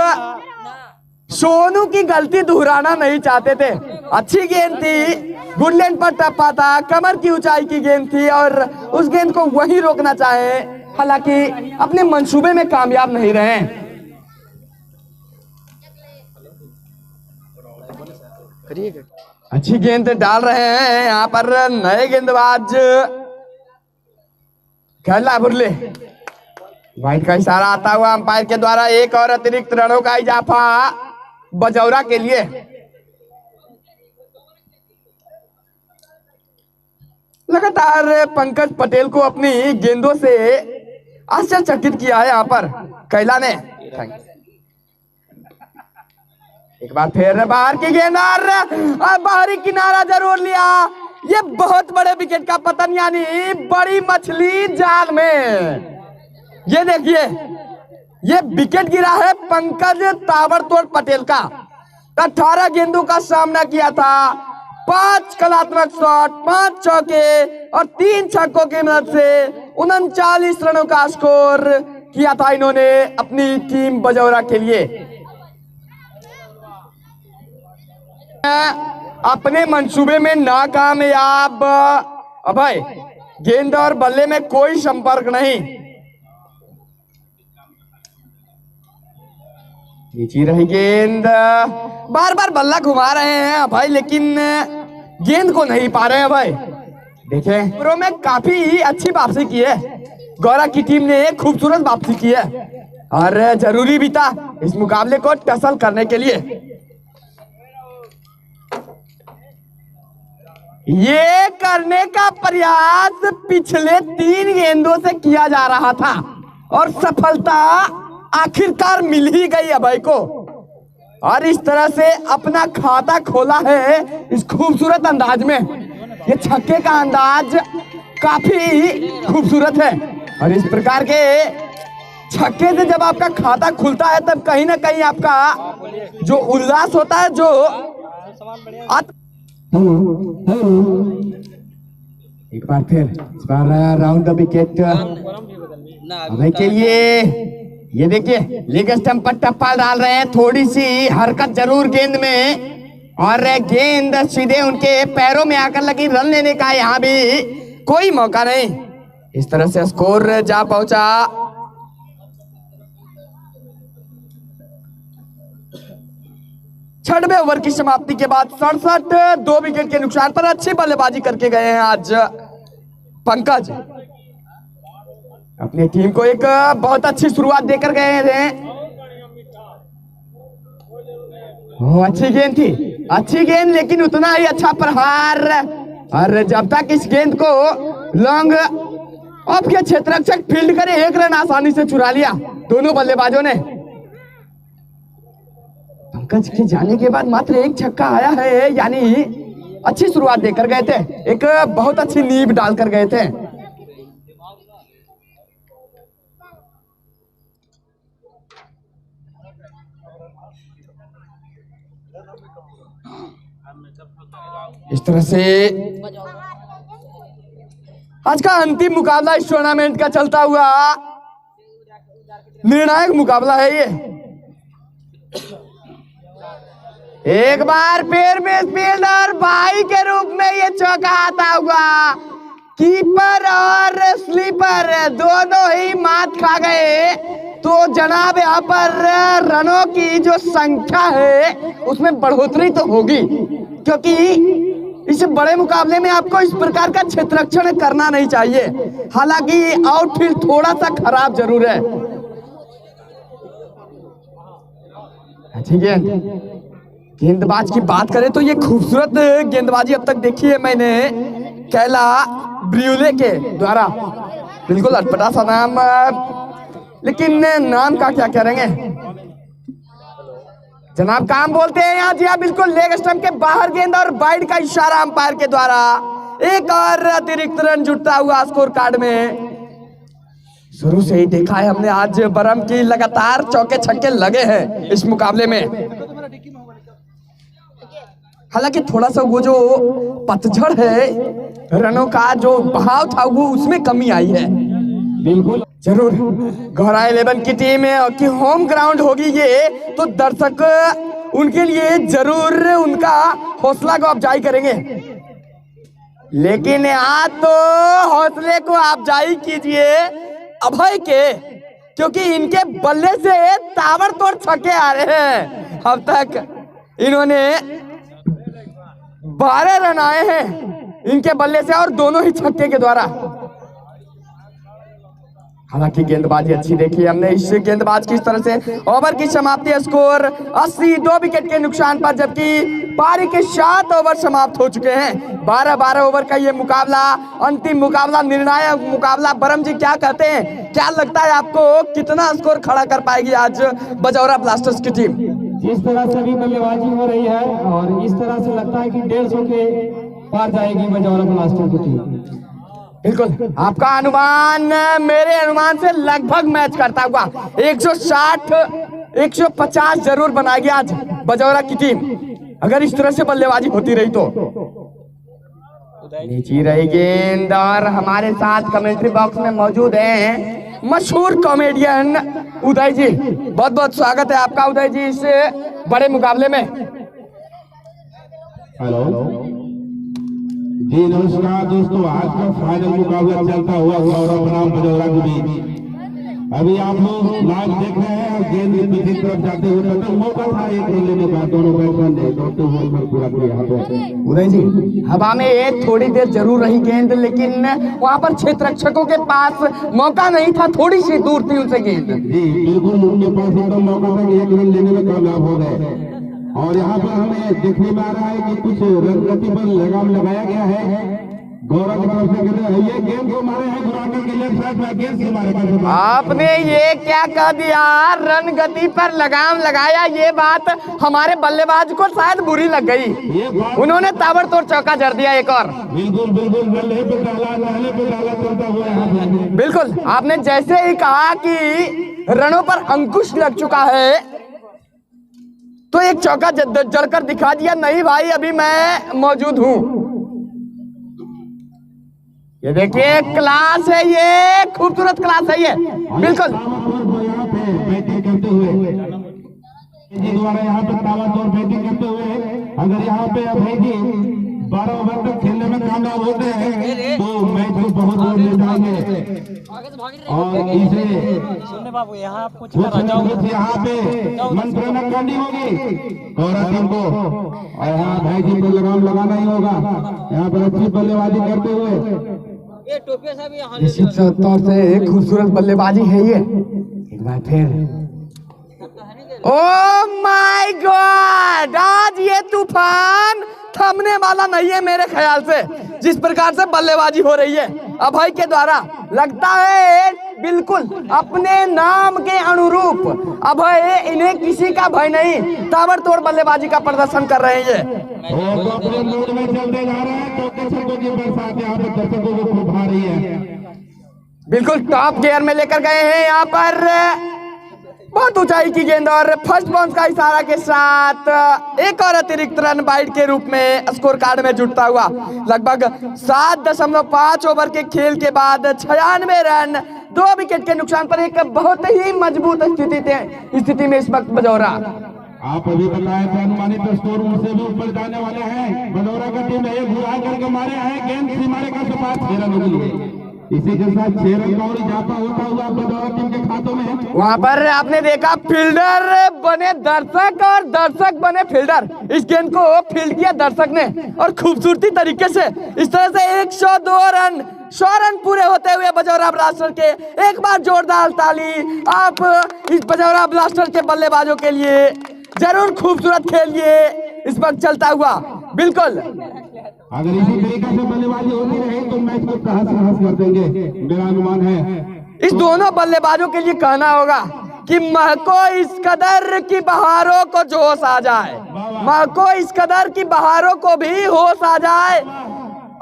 Speaker 1: सोनू की गलती दोहराना नहीं चाहते थे। अच्छी गेंद थी, गुड लेंथ पर टप्पा था, कमर की ऊंचाई की गेंद थी और उस गेंद को वही रोकना चाहे, हालांकि अपने मंसूबे में कामयाब नहीं रहे। अच्छी गेंद डाल रहे हैं यहाँ पर नए गेंदबाज खेला बुरले। वाइड का इशारा आता हुआ अंपायर के द्वारा। एक और अतिरिक्त रनों का इजाफा बजौरा के लिए। लगातार पंकज पटेल को अपनी गेंदों से आश्चर्यचकित किया है यहाँ पर कैला ने। एक बार फिर बाहर की गेंद और बाहरी किनारा जरूर लिया। ये बहुत बड़े विकेट का पतन, यानी बड़ी मछली जाल में। ये देखिए, ये विकेट गिरा है पंकज ताबड़तोड़ पटेल का। 18 गेंदों का सामना किया था, 5 कलात्मक शॉट, 5 चौके और 3 छक्कों की मदद से 39 रनों का स्कोर किया था इन्होंने अपनी टीम बजौरा के लिए। अपने मंसूबे में नाकामयाब अभय, गेंद और बल्ले में कोई संपर्क नहीं। नीचे रही गेंद, बार बार बल्ला घुमा रहे हैं अभय, लेकिन गेंद को नहीं पा रहे हैं अभय। देखें, प्रो में काफी अच्छी वापसी की है, गौरा की टीम ने खूबसूरत वापसी की है और जरूरी भी था इस मुकाबले को टसल करने के लिए। ये करने का प्रयास पिछले 3 गेंदों से किया जा रहा था और सफलता आखिरकार मिल ही गई अभय को और इस तरह से अपना खाता खोला है इस खूबसूरत अंदाज में। ये छक्के का अंदाज काफी खूबसूरत है और इस प्रकार के छक्के से जब आपका खाता खुलता है तब कहीं ना कहीं आपका जो उल्लास होता है, जो एक बार फिर इस बार राउंड द विकेट अभय के लिए। ये देखिए, लेग स्टंप पर टप्पा डाल रहे हैं, थोड़ी सी हरकत जरूर गेंद में और गेंद सीधे उनके पैरों में आकर लगी। रन लेने का यहाँ भी कोई मौका नहीं। इस तरह से स्कोर जा पहुंचा 6वें ओवर की समाप्ति के बाद 67, 2 विकेट के नुकसान पर अच्छी बल्लेबाजी करके गए हैं आज पंकज। अपनी टीम को एक बहुत अच्छी शुरुआत देकर गए थे। अच्छी गेंद थी, अच्छी गेंद, लेकिन उतना ही अच्छा प्रहार। और जब तक इस गेंद को लॉन्ग ऑफ के क्षेत्ररक्षक फील्ड करे, एक रन आसानी से चुरा लिया दोनों बल्लेबाजों ने। पंकज के जाने के बाद मात्र एक छक्का आया है, यानी अच्छी शुरुआत देकर गए थे, एक बहुत अच्छी नींव डालकर गए थे। इस तरह से आज का अंतिम मुकाबला इस टूर्नामेंट का चलता हुआ निर्णायक मुकाबला है ये। एक बार फिर मिडफील्ड और बाई के रूप में ये चौका आता हुआ, कीपर और स्लीपर दोनों ही मात खा गए। तो जनाब यहाँ पर रनों की जो संख्या है उसमें बढ़ोतरी तो होगी, क्योंकि इस बड़े मुकाबले में आपको इस प्रकार का क्षेत्ररक्षण करना नहीं चाहिए। हालांकि आउटफील्ड थोड़ा सा खराब जरूर है। अच्छी गेंदबाज की बात करें तो ये खूबसूरत गेंदबाजी अब तक देखी है मैंने कैला ब्रियूले के द्वारा। बिल्कुल अटपटा सा नाम, लेकिन नाम का क्या करेंगे जनाब, काम बोलते हैं यहाँ। जी हाँ, बिल्कुल लेग स्टंप के बाहर गेंद और वाइड का इशारा अंपायर के द्वारा। एक और अतिरिक्त रन जुटता हुआ स्कोर कार्ड में। शुरू से ही देखा है हमने आज बरम की लगातार चौके छक्के लगे हैं इस मुकाबले में। हालांकि थोड़ा सा वो जो पतझड़ है, रनों का जो बहाव था वो उसमें कमी आई है।
Speaker 3: बिल्कुल
Speaker 1: जरूर गौरा 11 की टीम है कि होम ग्राउंड होगी ये, तो दर्शक उनके लिए जरूर उनका हौसला को अफजाई करेंगे। लेकिन यहाँ तो हौसले को अफजाई कीजिए अभय के, क्योंकि इनके बल्ले से ताबड़तोड़ छक्के आ रहे हैं। अब तक इन्होंने 12 रन आए हैं इनके बल्ले से, और दोनों ही छक्के के द्वारा। हालांकि गेंदबाजी अच्छी देखी हमने इस गेंदबाज की। इस तरह से ओवर की समाप्ति, स्कोर 80, 2 विकेट के नुकसान पर, जबकि पारी के 7 ओवर समाप्त हो चुके हैं। 12-12 ओवर का ये मुकाबला, अंतिम मुकाबला, निर्णायक मुकाबला। बरम जी क्या कहते हैं, क्या लगता है आपको कितना स्कोर खड़ा कर पाएगी आज बजौरा ब्लास्टर्स की टीम?
Speaker 3: जिस तरह से भी बल्लेबाजी हो रही है और इस तरह से लगता है कि 150 के पार जाएगी बजौरा ब्लास्टर्स की टीम।
Speaker 1: बिल्कुल आपका अनुमान मेरे अनुमान से लगभग मैच करता हुआ 160, 150 जरूर बनाएगी आज बजौरा की टीम, अगर इस तरह से बल्लेबाजी होती रही तो। नीची रही गेंद, और हमारे साथ कमेंट्री बॉक्स में मौजूद हैं मशहूर कॉमेडियन उदय जी। बहुत बहुत स्वागत है आपका उदय जी इस बड़े मुकाबले में।
Speaker 2: हेलो जी, नमस्कार दोस्तों। आज का फाइनल मुकाबला चलता हुआ गौरव बनाम बजौरा के बीच। अभी आप लोग लाइव देख रहे हैं और गेंद पीछे तरफ जाते हुए, तो मौका था एक रन लेने का, दोनों बैट्समैन ने दौड़ते हुए पर पूरा किया।
Speaker 1: उदय जी, हवा में थोड़ी देर जरूर रही गेंद, लेकिन वहां पर क्षेत्ररक्षकों के पास मौका नहीं था, थोड़ी सी दूर थी उनसे गेंद।
Speaker 2: जी बिल्कुल, उनके पास एकदम मौका था कि एक रन लेने में कामयाब हो गए। और यहाँ पर हमें देखने में आ रहा है कि कुछ रन गति पर लगाम लगाया गया है गौरा की तरफ से। ये गेंद को मारे हैं गुराकर के लेफ्ट साइड में, गेंद से मारे।
Speaker 1: आपने ये क्या कह दिया, रन गति पर लगाम लगाया? ये बात हमारे बल्लेबाज को शायद बुरी लग गई, उन्होंने ताबड़तोड़ चौका जड़ दिया एक और।
Speaker 2: बिल्कुल बिल्कुल, गले पे डाला चलता हुआ।
Speaker 1: बिल्कुल, आपने जैसे ही कहा कि रनों पर अंकुश लग चुका है, तो एक चौका जड़कर दिखा दिया। नहीं भाई, अभी मैं मौजूद हूं। ये देखिए क्लास है, ये खूबसूरत क्लास है ये। बिल्कुल
Speaker 2: यहाँ पे बैटिंग करते हुए द्वारा यहाँ पे ताबड़तोड़ बैटिंग करते हुए, अगर यहाँ पे अभय जी 12 ओवर तक खेलने में कामयाब होते हैं तो मैच को बहुत दूर ले जाएंगे। और इसे यहाँ पे मंत्रणा करनी होगी गौरा टीम को, और यहाँ भाई जी को लगाम लगाना ही होगा। यहाँ पर अच्छी बल्लेबाजी करते हुए
Speaker 1: निश्चित तौर से एक खूबसूरत बल्लेबाजी है ये। एक बार फिर ओ माय गॉड, आज ये तूफान थमने वाला नहीं है मेरे ख्याल से। जिस प्रकार से बल्लेबाजी हो रही है अभय के द्वारा, लगता है बिल्कुल अपने नाम के अनुरूप अभय, इन्हें किसी का भय नहीं, ताबड़तोड़ बल्लेबाजी का प्रदर्शन कर रहे हैं।
Speaker 2: वो तो अपने मूड में चलते जा रहे हैं, तो दर्शकों की बरसात यहाँ पे दर्शकों को खूब भा रही है।
Speaker 1: बिल्कुल टॉप गियर में लेकर गए हैं यहाँ पर, बहुत ऊंचाई की गेंद और फर्स्ट बाउंस का इशारा के साथ एक और अतिरिक्त रन बाइट के रूप में स्कोर कार्ड में जुटता हुआ। लगभग 7.5 ओवर के खेल के बाद 96 रन, 2 विकेट के नुकसान पर एक बहुत ही मजबूत स्थिति में इस वक्त बजौरा।
Speaker 2: आप अभी बताए थे अनुमानित स्कोर उनसे भी ऊपर जाने वाले हैं। बजौरा का टीम एक घुरा करके मारे हैं, गेंद सीमारे का सपाट 6 रन हो गई। इसी के साथ 6 रन का और इजाफा होता हुआ बजौरा टीम के खातों में।
Speaker 1: वहां पर आपने देखा फील्डर बने दर्शक और दर्शक बने फील्डर। इस गेंद को फील्ड किया दर्शक ने और खूबसूरती तरीके से। इस तरह से 102 रन, 100 रन पूरे होते हुए बजौरा ब्लास्टर के। एक बार जोरदार ताली आप इस बजौरा ब्लास्टर के बल्लेबाजों के लिए। जरूर खूबसूरत खेल ये इस वक्त चलता हुआ। बिल्कुल
Speaker 2: अगर इसी तरीके से बल्लेबाजी होती रही तो मैच को तहस नहस कर देंगे, मेरा अनुमान है।
Speaker 1: इस दोनों बल्लेबाजों के लिए कहना होगा कि महको इस कदर की बहारों को जोश आ जाए, महको इस कदर की बहारों को भी होश आ जाए,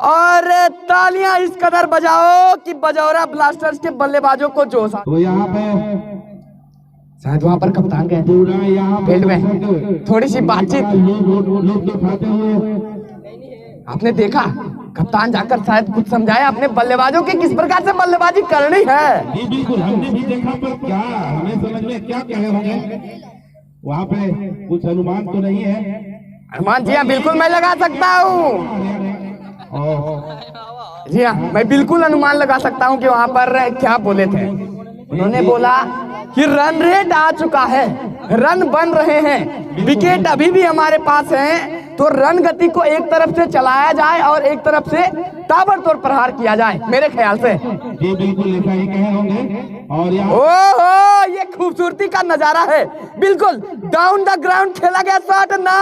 Speaker 1: और तालियां इस कदर बजाओ कि बजौरा ब्लास्टर्स के बल्लेबाजों को जोश आ।
Speaker 2: तो यहाँ पे
Speaker 1: शायद वहां पर कप्तान गए
Speaker 2: पूरा यहाँ
Speaker 1: फील्ड में थोड़ी सी बातचीत
Speaker 2: लोग दिखाते हुए
Speaker 1: आपने देखा, कप्तान जाकर शायद कुछ समझाया अपने बल्लेबाजों की किस प्रकार से बल्लेबाजी करनी है।
Speaker 2: जी बिल्कुल, हमने भी देखा, पर क्या हमें समझ में क्या कहे होंगे वहाँ पे कुछ अनुमान तो नहीं है।
Speaker 1: अनुमान जी हाँ बिल्कुल मैं लगा सकता हूँ। जी हाँ मैं बिल्कुल अनुमान लगा सकता हूँ कि वहाँ पर क्या बोले थे। उन्होंने बोला कि रन रेट आ चुका है, रन बन रहे हैं, विकेट अभी भी हमारे पास हैं, तो रन गति को एक तरफ से चलाया जाए और एक तरफ से ताबड़तोड़ प्रहार किया जाए मेरे ख्याल से।
Speaker 2: जी बिल्कुल ऐसा ही कहे होंगे। और
Speaker 1: ओहो ये खूबसूरती का नजारा है। बिल्कुल डाउन द ग्राउंड खेला गया शॉट, ना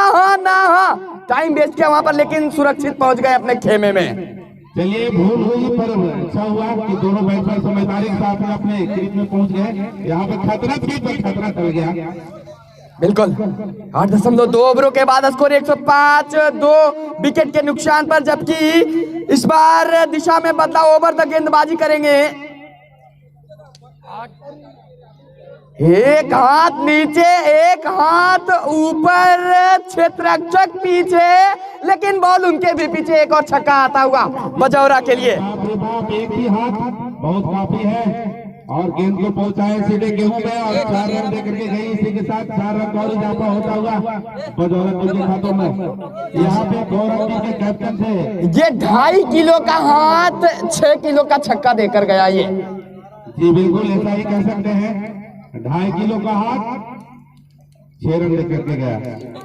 Speaker 1: टाइम वेस्ट किया वहां पर, लेकिन सुरक्षित पहुंच गए अपने खेमे में।
Speaker 2: चलिए भूल हुई पर अच्छा हुआ कि दोनों बैट्समैन समझदारी के साथ अपने क्रीज में पहुंच गए। यहाँ पे खतरा थी पर खतरा टल गया।
Speaker 1: बिल्कुल 8.2 ओवरों के बाद स्कोर 105, 2 विकेट के नुकसान पर, जबकि इस बार दिशा में बदलाव, ओवर तक गेंदबाजी करेंगे। एक हाथ नीचे, एक हाथ ऊपर, क्षेत्ररक्षक पीछे, लेकिन बॉल उनके भी पीछे। एक और छक्का आता हुआ बजौरा के लिए।
Speaker 2: बाप एक ही हाथ बहुत काफी है और गेंद को पहुंचाए सीधे गेहूं में और 4 रन देकर के गई। इसी के साथ 4 रन का और इजाफा होता हुआ बजौरा टीम के खातों में। यहाँ पे गौरव टीम के कैप्टन थे,
Speaker 1: ये 2.5 किलो का हाथ 6 किलो का छक्का देकर गया ये।
Speaker 2: जी बिल्कुल ऐसा ही कह सकते हैं। 2.5 किलो का हाथ 6 रन लेकर के गया।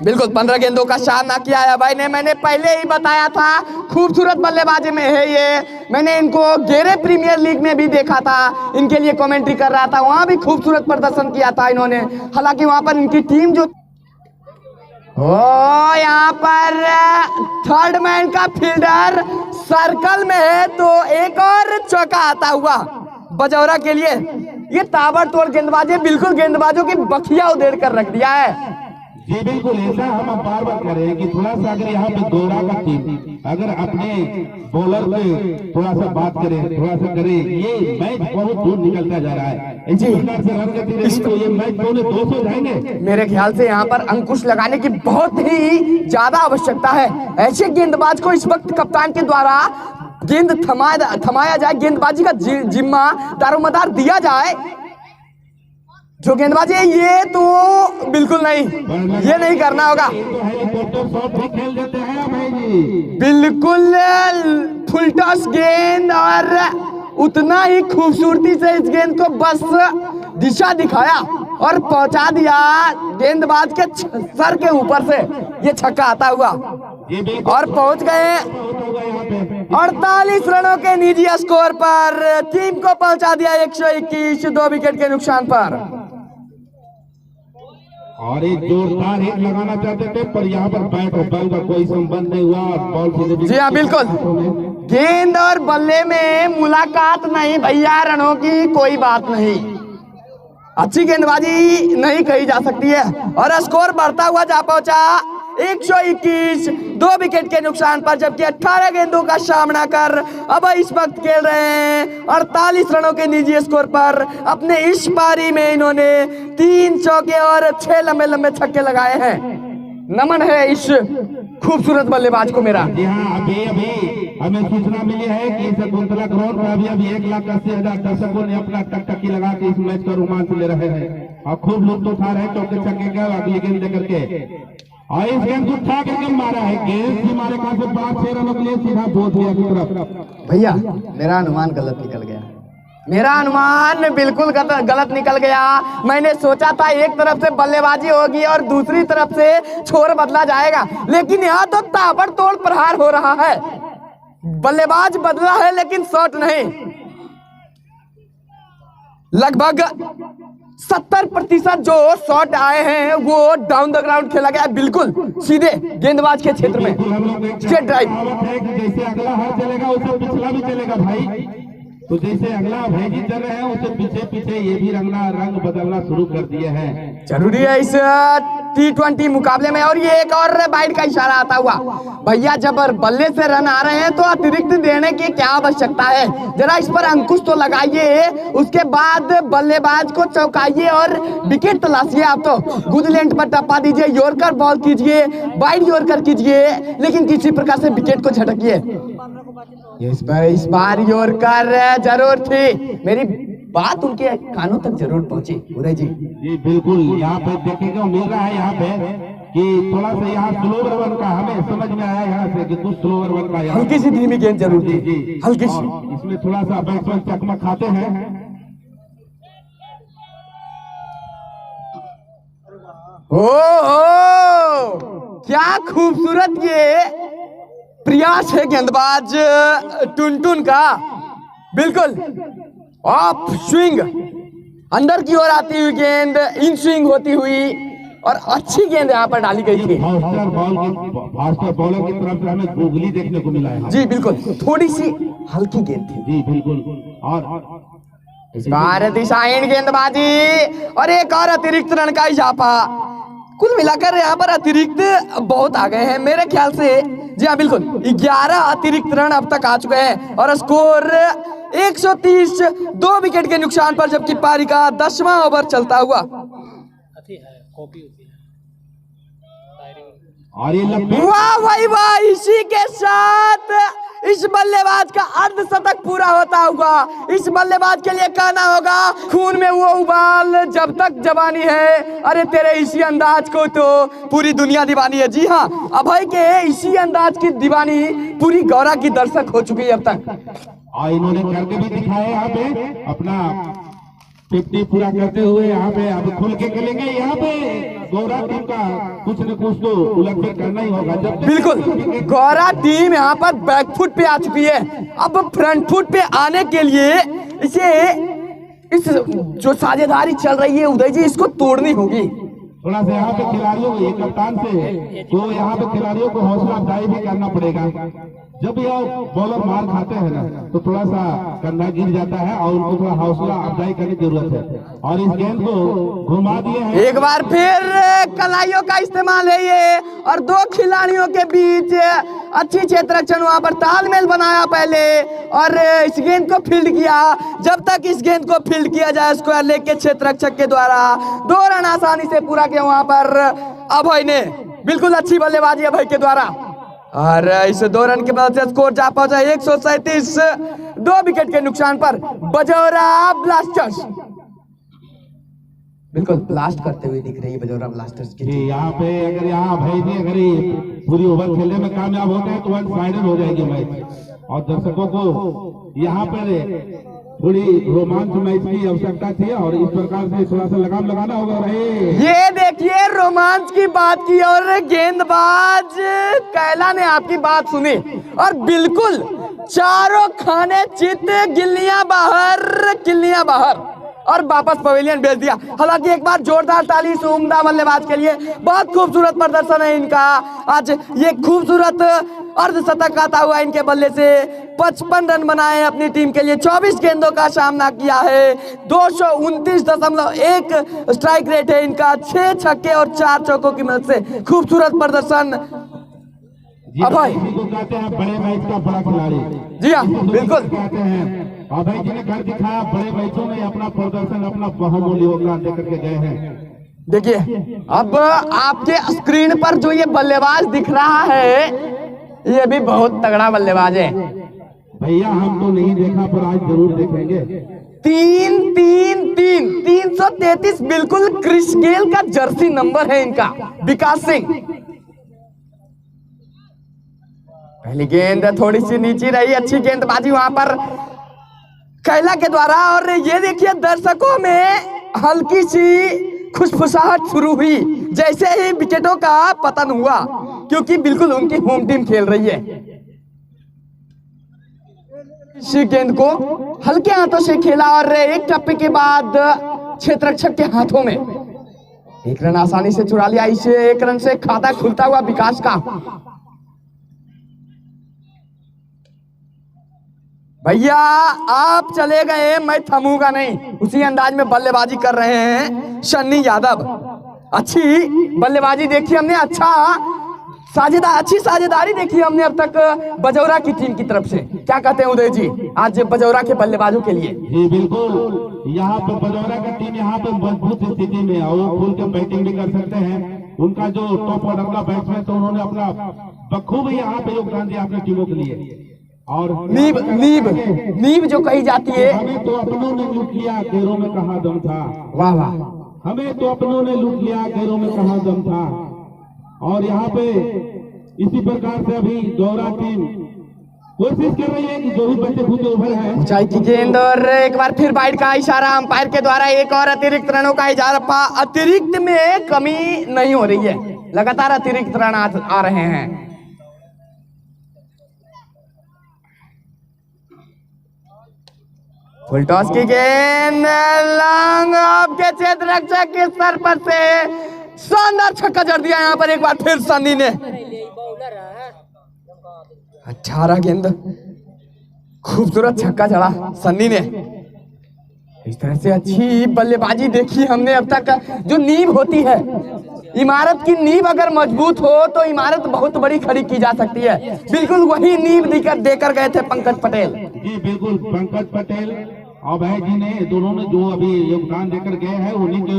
Speaker 1: बिल्कुल 15 गेंदों का सामना किया है भाई ने। मैंने पहले ही बताया था खूबसूरत बल्लेबाजी में है ये। मैंने इनको गेरे प्रीमियर लीग में भी देखा था, इनके लिए कमेंट्री कर रहा था, वहां भी खूबसूरत प्रदर्शन किया था इन्होंने। हालांकि वहां पर इनकी टीम जो यहाँ पर थर्ड मैन का फील्डर सर्कल में है, तो एक और चौका आता हुआ बजौरा के लिए। ये ताबड़तोड़ गेंदबाजी, बिल्कुल गेंदबाजों की बखिया उधेड़ कर रख दिया है।
Speaker 2: जी बिल्कुल ऐसा हम बार बार कह रहे हैं कि थोड़ा सा अगर यहाँ पे गौरा का टीम अगर अपने बॉलर पे थोड़ा सा बात करें, थोड़ा सा करें, ये मैच बहुत दूर निकलता जा रहा है। इसी प्रकार से रन गति रही तो ये मैच 200 हो जाएंगे।
Speaker 1: मेरे ख्याल से यहाँ पर अंकुश लगाने की बहुत ही ज्यादा आवश्यकता है। ऐसे गेंदबाज को इस वक्त कप्तान के द्वारा गेंद थमाया जाए, गेंदबाजी का जिम्मा दारोमदार दिया जाए। जो गेंदबाजी है ये तो बिल्कुल नहीं, ये नहीं करना होगा।
Speaker 2: हेलीकॉप्टर शॉट भी खेल देते हैं भाई जी,
Speaker 1: बिल्कुल फुल टॉस गेंद और उतना ही खूबसूरती से इस गेंद को बस दिशा दिखाया और पहुंचा दिया गेंदबाज के सर के ऊपर से। ये छक्का आता हुआ और पहुंच गए 48 रनों के निजी स्कोर पर टीम को पहुंचा दिया 121, 2 विकेट के नुकसान पर।
Speaker 2: और एक जोरदार हिट लगाना चाहते थे, पर यहाँ पर बैट और बॉल का कोई संबंध नहीं हुआ और बॉल सीधे
Speaker 1: जी हाँ बिल्कुल, गेंद और बल्ले में मुलाकात नहीं भैया, रनों की कोई बात नहीं, अच्छी गेंदबाजी नहीं कही जा सकती है। और स्कोर बढ़ता हुआ जा पहुंचा 121, 2 विकेट के नुकसान पर, जबकि 18 गेंदों का सामना कर अब इस वक्त खेल रहे हैं 48 रनों के निजी स्कोर पर। अपने इस पारी में इन्होंने 3 चौके और 6 लंबे लंबे छक्के लगाए हैं। नमन है इस खूबसूरत बल्लेबाज को मेरा।
Speaker 2: जी हाँ, अभी हमें सूचना मिली है कि शकुंतला ग्राउंड पर अभी 1,80,000 दर्शकों ने अपना टकटकी लगा के इस मैच का रोमांच ले रहे हैं और खूब लुत्फ उठा रहे हैं चौके छक्के का अगली गेंद लेकर के। और इस गेंद को उठा करके मारा है, गेंद भी मारे कहा से 5-6 रनों के लिए सीधा बोध गया की तरफ।
Speaker 1: भैया मेरा अनुमान गलत निकल गया, मेरा अनुमान बिल्कुल गलत निकल गया। मैंने सोचा था एक तरफ से बल्लेबाजी होगी और दूसरी तरफ से छोर बदला जाएगा, लेकिन यहाँ तो ताबड़तोड़ प्रहार हो रहा है। बल्लेबाज बदला है लेकिन शॉट नहीं। लगभग 70% जो शॉट आए हैं वो डाउन द ग्राउंड खेला गया, बिल्कुल सीधे गेंदबाज के क्षेत्र में, स्ट्रेट ड्राइव।
Speaker 2: जैसे अगला हाथ चलेगा उसे पिछला भी चलेगा भाई, तो जैसे अगला भाई जी चल रहे हैं उसे पीछे पीछे ये भी रंग बदलना शुरू कर दिए हैं।
Speaker 1: जरूरी है इस T20 मुकाबले में। और ये एक और बाइट का इशारा आता हुआ, भैया जब बल्ले से रन आ रहे हैं तो अतिरिक्त देने की क्या आवश्यकता है, जरा इस पर अंकुश तो लगाइए, उसके बाद बल्लेबाज को चौकाइए और विकेट तलाशिए। आप तो गुड लेंथ पर टप्पा दीजिए, यॉर्कर बॉल कीजिए, वाइड यॉर्कर कीजिए, लेकिन किसी प्रकार से विकेट को झटकिए। इस बार यॉर्कर जरूर थी, मेरी बात उनके कानों तक जरूर पहुंची उदय जी।
Speaker 2: जी बिल्कुल, यहाँ पे देखने को मिल रहा है यहाँ पे कि थोड़ा सा यहाँ स्लोवर वन का हमें समझ में आया यहाँ से कि कुछ स्लोवर वन का
Speaker 1: हल्की सी धीमी गेंद जरूर थी, हल्की सी।
Speaker 2: इसमें थोड़ा सा बैट्समैन चकमक खाते हैं।
Speaker 1: ओ क्या खूबसूरत ये प्रयास है गेंदबाज टुनटुन का, बिल्कुल ऑफ स्विंग, अंदर की ओर आती हुई गेंद इन स्विंग होती हुई और अच्छी गेंद यहाँ पर डाली गई थी।
Speaker 2: फास्टर बॉलर की तरफ से हमें गूगली देखने को मिला है।
Speaker 1: जी बिल्कुल, थोड़ी सी हल्की गेंद थी।
Speaker 2: जी बिल्कुल, और
Speaker 1: इस बार दिशाहीन गेंदबाजी और एक और अतिरिक्त रन का इजाफा। कुल मिलाकर यहाँ पर अतिरिक्त बहुत आ गए हैं मेरे ख्याल से। जी हाँ बिल्कुल, 11 अतिरिक्त रन अब तक आ चुके हैं और स्कोर 130, 2 विकेट के नुकसान पर, जबकि पारी का 10वां ओवर चलता हुआ।
Speaker 2: और ये
Speaker 1: वाह भाई वाह, इसी के साथ इस बल्लेबाज का अर्धशतक पूरा होता हुआ। इस बल्लेबाज के लिए कहना होगा, खून में वो उबाल जब तक जवानी है, अरे तेरे इसी अंदाज को तो पूरी दुनिया दीवानी है। जी हाँ, अभय के इसी अंदाज की दीवानी पूरी गौरा की दर्शक हो चुकी है अब तक।
Speaker 2: और इन्होंने करके भी दिखाया यहाँ पे अपना 50 पूरा करते हुए। यहाँ पे अब खुल के खेलेंगे, यहाँ पे गौरा टीम का कुछ न कुछ तो उलटफेर करना ही होगा। जब
Speaker 1: बिल्कुल, गौरा टीम यहाँ पर बैकफुट पे आ चुकी है, अब फ्रंट फुट पे आने के लिए इस जो साझेदारी चल रही है उदय जी, इसको तोड़नी होगी।
Speaker 2: थोड़ा सा यहाँ पे खिलाड़ियों को, कप्तान से तो यहाँ पे खिलाड़ियों को हौसला अफजाई भी करना पड़ेगा। जब यह बॉलर मार खाते हैं ना तो थोड़ा सा कंधा गिर जाता है और उनको थोड़ा हौसला अफजाई करने की जरूरत है। और इस गेंद को घुमा दिए हैं, एक
Speaker 1: बार फिर कलाइयों का इस्तेमाल है ये, और 2 खिलाड़ियों के बीच अच्छी क्षेत्ररक्षण, वहां पर तालमेल बनाया पहले और इस गेंद को फील्ड किया। जब तक इस गेंद को फील्ड किया जाए स्क्वायर लेग के क्षेत्ररक्षक के द्वारा, 2 रन आसानी से पूरा किया वहां पर अभय ने। बिल्कुल अच्छी बल्लेबाजी अभय के द्वारा, और इस 2 रन के बाद से स्कोर जा पहुंचा 137, 2 विकेट के नुकसान पर बजौरा ब्लास्टर्स। बिल्कुल ब्लास्ट करते हुए दिख रही है बजौरा ब्लास्टर्स की।
Speaker 2: यहाँ पे अगर यहाँ भाई जी अगर ये पूरी ओवर खेलने में कामयाब होते हैं तो वन साइडेड हो जाएगी मैच, और दर्शकों को यहाँ पर थोड़ी रोमांच मैच की आवश्यकता थी और इस प्रकार से थोड़ा सा लगाम लगाना होगा।
Speaker 1: ये देखिए रोमांच की बात की और गेंदबाज कैला ने आपकी बात सुनी और बिल्कुल चारों खाने चित, गिल्लियां बाहर और वापस पवेलियन भेज दिया। हालांकि एक बार जोरदार ताली से उम्दा बल्लेबाज के लिए। बहुत खूबसूरत प्रदर्शन है इनका आज। ये खूबसूरत अर्धशतक आता हुआ इनके बल्ले से 55 रन बनाए अपनी टीम के लिए। 24 गेंदों का सामना किया है। 229.1 स्ट्राइक रेट है इनका। 6 छक्के और 4 चौकों की मदद से खूबसूरत प्रदर्शन। अभय
Speaker 2: को कहते हैं बड़े मैच का बड़ा खिलाड़ी।
Speaker 1: जी हाँ, बिल्कुल
Speaker 2: कहते हैं अभय जी ने कर दिखाया। बड़े मैचों में अपना प्रदर्शन, अपना बहुमूल्य योगदान देकर के गए हैं।
Speaker 1: देखिए अब आपके स्क्रीन पर जो ये बल्लेबाज दिख रहा है, ये भी बहुत तगड़ा बल्लेबाज है
Speaker 2: भैया। हम तो नहीं देखा पर आज जरूर देखेंगे।
Speaker 1: 333 बिल्कुल क्रिस गेल का जर्सी नंबर है इनका। विकास सिंह, पहली गेंद थोड़ी सी नीचे रही। अच्छी गेंदबाजी वहां पर कैला के द्वारा। और ये देखिए दर्शकों में हल्की सी खुशफुसाहट शुरू हुई जैसे ही विकेटों का पतन हुआ, क्योंकि बिल्कुल उनकी होम टीम खेल रही है। इसी गेंद को हल्के हाथों से खेला और एक टप्पे के बाद क्षेत्ररक्षक के हाथों में 1 रन आसानी से चुरा लिया। इसे 1 रन से खाता खुलता हुआ विकास का। भैया आप चले गए, मैं थमूंगा नहीं। उसी अंदाज में बल्लेबाजी कर रहे हैं सन्नी यादव। अच्छी बल्लेबाजी देखी हमने, अच्छी साझेदारी देखी हमने अब तक बजौरा की टीम की तरफ से। क्या कहते हैं उदय जी आज बजौरा के बल्लेबाजों के लिए?
Speaker 2: जी बिल्कुल, यहाँ पर बजौरा का टीम यहाँ पे मजबूत स्थिति में है। वो खुल के बैटिंग भी कर सकते हैं। उनका जो टॉप ऑर्डर का बैट्समैन तो उन्होंने अपना बखूबी यहाँ पे योगदान दिया अपनी टीमों के लिए। और नीब जो कही जाती है। हमें तो अपनों ने लूट लिया, गैरों में कहाँ दम था।
Speaker 1: वाह वाह।
Speaker 2: हमें तो अपनों ने लूट लिया, गैरों में कहाँ दम था। और यहाँ पे इसी प्रकार से अभी गौरा टीम कोशिश कर रही है कि जो भी बच्चे कूदे उभर है।
Speaker 1: ऊंचाई की गेंद और एक बार फिर वाइड का इशारा अंपायर के द्वारा। एक और अतिरिक्त रनों का इजारा। अतिरिक्त में कमी नहीं हो रही है, लगातार अतिरिक्त रन आ रहे हैं। फुल टॉस की गेंद लॉन्ग ऑफ के क्षेत्ररक्षक के सर पर से शानदार छक्का जड़ दिया यहाँ पर एक बार फिर सन्नी ने। 18 गेंद खूबसूरत छक्का जड़ा सन्नी ने। इस तरह से अच्छी बल्लेबाजी देखी हमने अब तक। जो नींव होती है, इमारत की नींव अगर मजबूत हो तो इमारत बहुत बड़ी खड़ी की जा सकती है। बिल्कुल वही नींव देकर गए थे पंकज पटेल।
Speaker 2: जी बिल्कुल, पंकज पटेल और भाई जी ने दोनों ने जो अभी योगदान देकर गए हैं उन्हीं के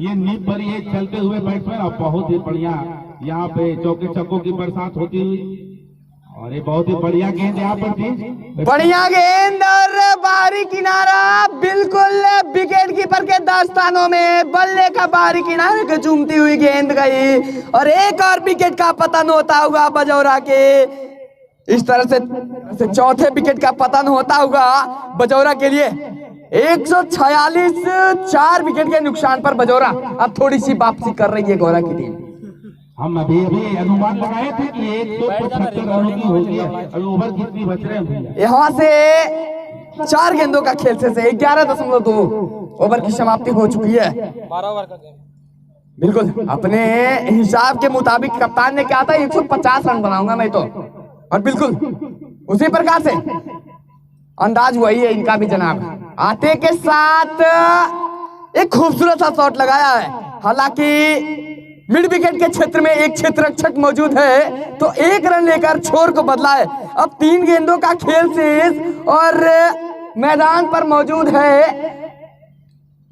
Speaker 2: ये नींव पर ये चलते हुए बैट्समैन और बहुत ही बढ़िया यहाँ पे चौके छक्कों की बरसात होती हुई। और ये बहुत ही बढ़िया गेंद यहाँ पर थी।
Speaker 1: बढ़िया गेंद और बाहरी किनारा बिल्कुल विकेट कीपर के दस्तानों में। बल्ले का बाहरी किनारे को चूमती हुई गेंद गई और एक और विकेट का पतन होता हुआ बजौरा के। इस तरह से चौथे विकेट का पतन होता हुआ बजौरा के लिए। 146 4 विकेट के नुकसान पर बजौरा अब थोड़ी सी वापसी कर रही है गौरा की टीम।
Speaker 2: हम अभी अनुमान लगाए थे कि 175 रनों की होगी। अभी ओवर कितनी बच रहे हैं?
Speaker 1: यहाँ से 4 गेंदों का खेल से 11.2 ओवर की समाप्ति हो चुकी है।
Speaker 3: 12 ओवर का गेम।
Speaker 1: बिल्कुल अपने हिसाब के मुताबिक कप्तान ने कहा था 150 रन बनाऊंगा मैं तो, और बिल्कुल उसी प्रकार से अंदाज वही है इनका भी जनाब। आते के साथ एक खूबसूरत सा शॉट लगाया है। हालांकि मिड विकेट के क्षेत्र में एक क्षेत्ररक्षक मौजूद है तो 1 रन लेकर छोर को बदला है। अब 3 गेंदों का खेल शेष और मैदान पर मौजूद है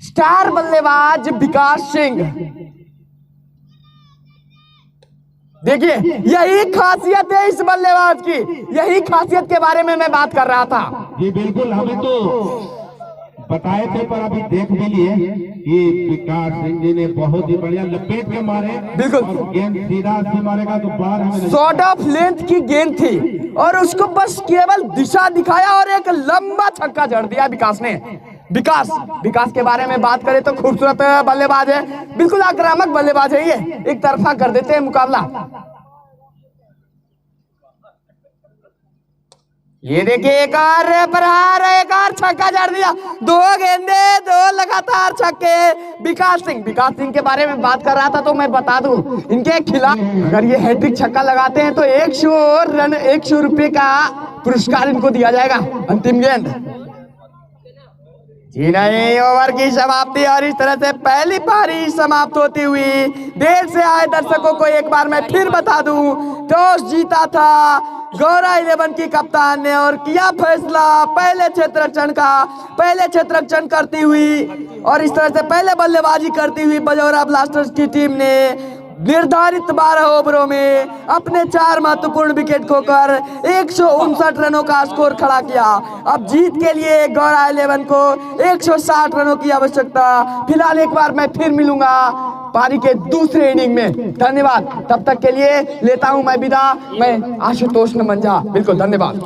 Speaker 1: स्टार बल्लेबाज विकास सिंह। देखिए यही खासियत है इस बल्लेबाज की, यही खासियत के बारे में मैं बात कर रहा था।
Speaker 2: जी बिल्कुल, हमें तो बताए थे पर अभी देख भी लिए कि विकास सिंह जी ने बहुत ही बढ़िया लपेट के मारे।
Speaker 1: बिल्कुल
Speaker 2: गेंद सीधा मारेगा तो बाहर हमें
Speaker 1: शॉर्ट ऑफ लेंथ की गेंद थी और उसको बस केवल दिशा दिखाया और एक लंबा छक्का जड़ दिया विकास ने। विकास के बारे में बात करें तो खूबसूरत बल्लेबाज है, बिल्कुल आक्रामक बल्लेबाज है। ये एक तरफा कर देते हैं मुकाबला। ये देखिए एक और प्रहार, एक और छक्का जड़ दिया, 2 गेंदे 2 लगातार छक्के। विकास सिंह के बारे में बात कर रहा था, तो मैं बता दूं इनके खिलाफ अगर ये हैट्रिक छक्का लगाते हैं तो 100 रुपए का पुरस्कार इनको दिया जाएगा। अंतिम गेंद जी नहीं, ओवर की समाप्ति और इस तरह से पहली पारी समाप्त होती हुई। देर से आए दर्शकों को एक बार मैं फिर बता दूं, टॉस जीता था गौरा 11 की कप्तान ने और किया फैसला पहले क्षेत्ररक्षण करती हुई और इस तरह से पहले बल्लेबाजी करती हुई बजौरा ब्लास्टर्स की टीम ने निर्धारित 12 ओवरों में अपने 4 महत्वपूर्ण विकेट खोकर 159 रनों का स्कोर खड़ा किया। अब जीत के लिए गौरा 11 को 160 रनों की आवश्यकता। फिलहाल एक बार मैं फिर मिलूंगा पारी के दूसरे इनिंग में। धन्यवाद, तब तक के लिए लेता हूं मैं विदा। मैं आशुतोष नमंजा, बिल्कुल धन्यवाद।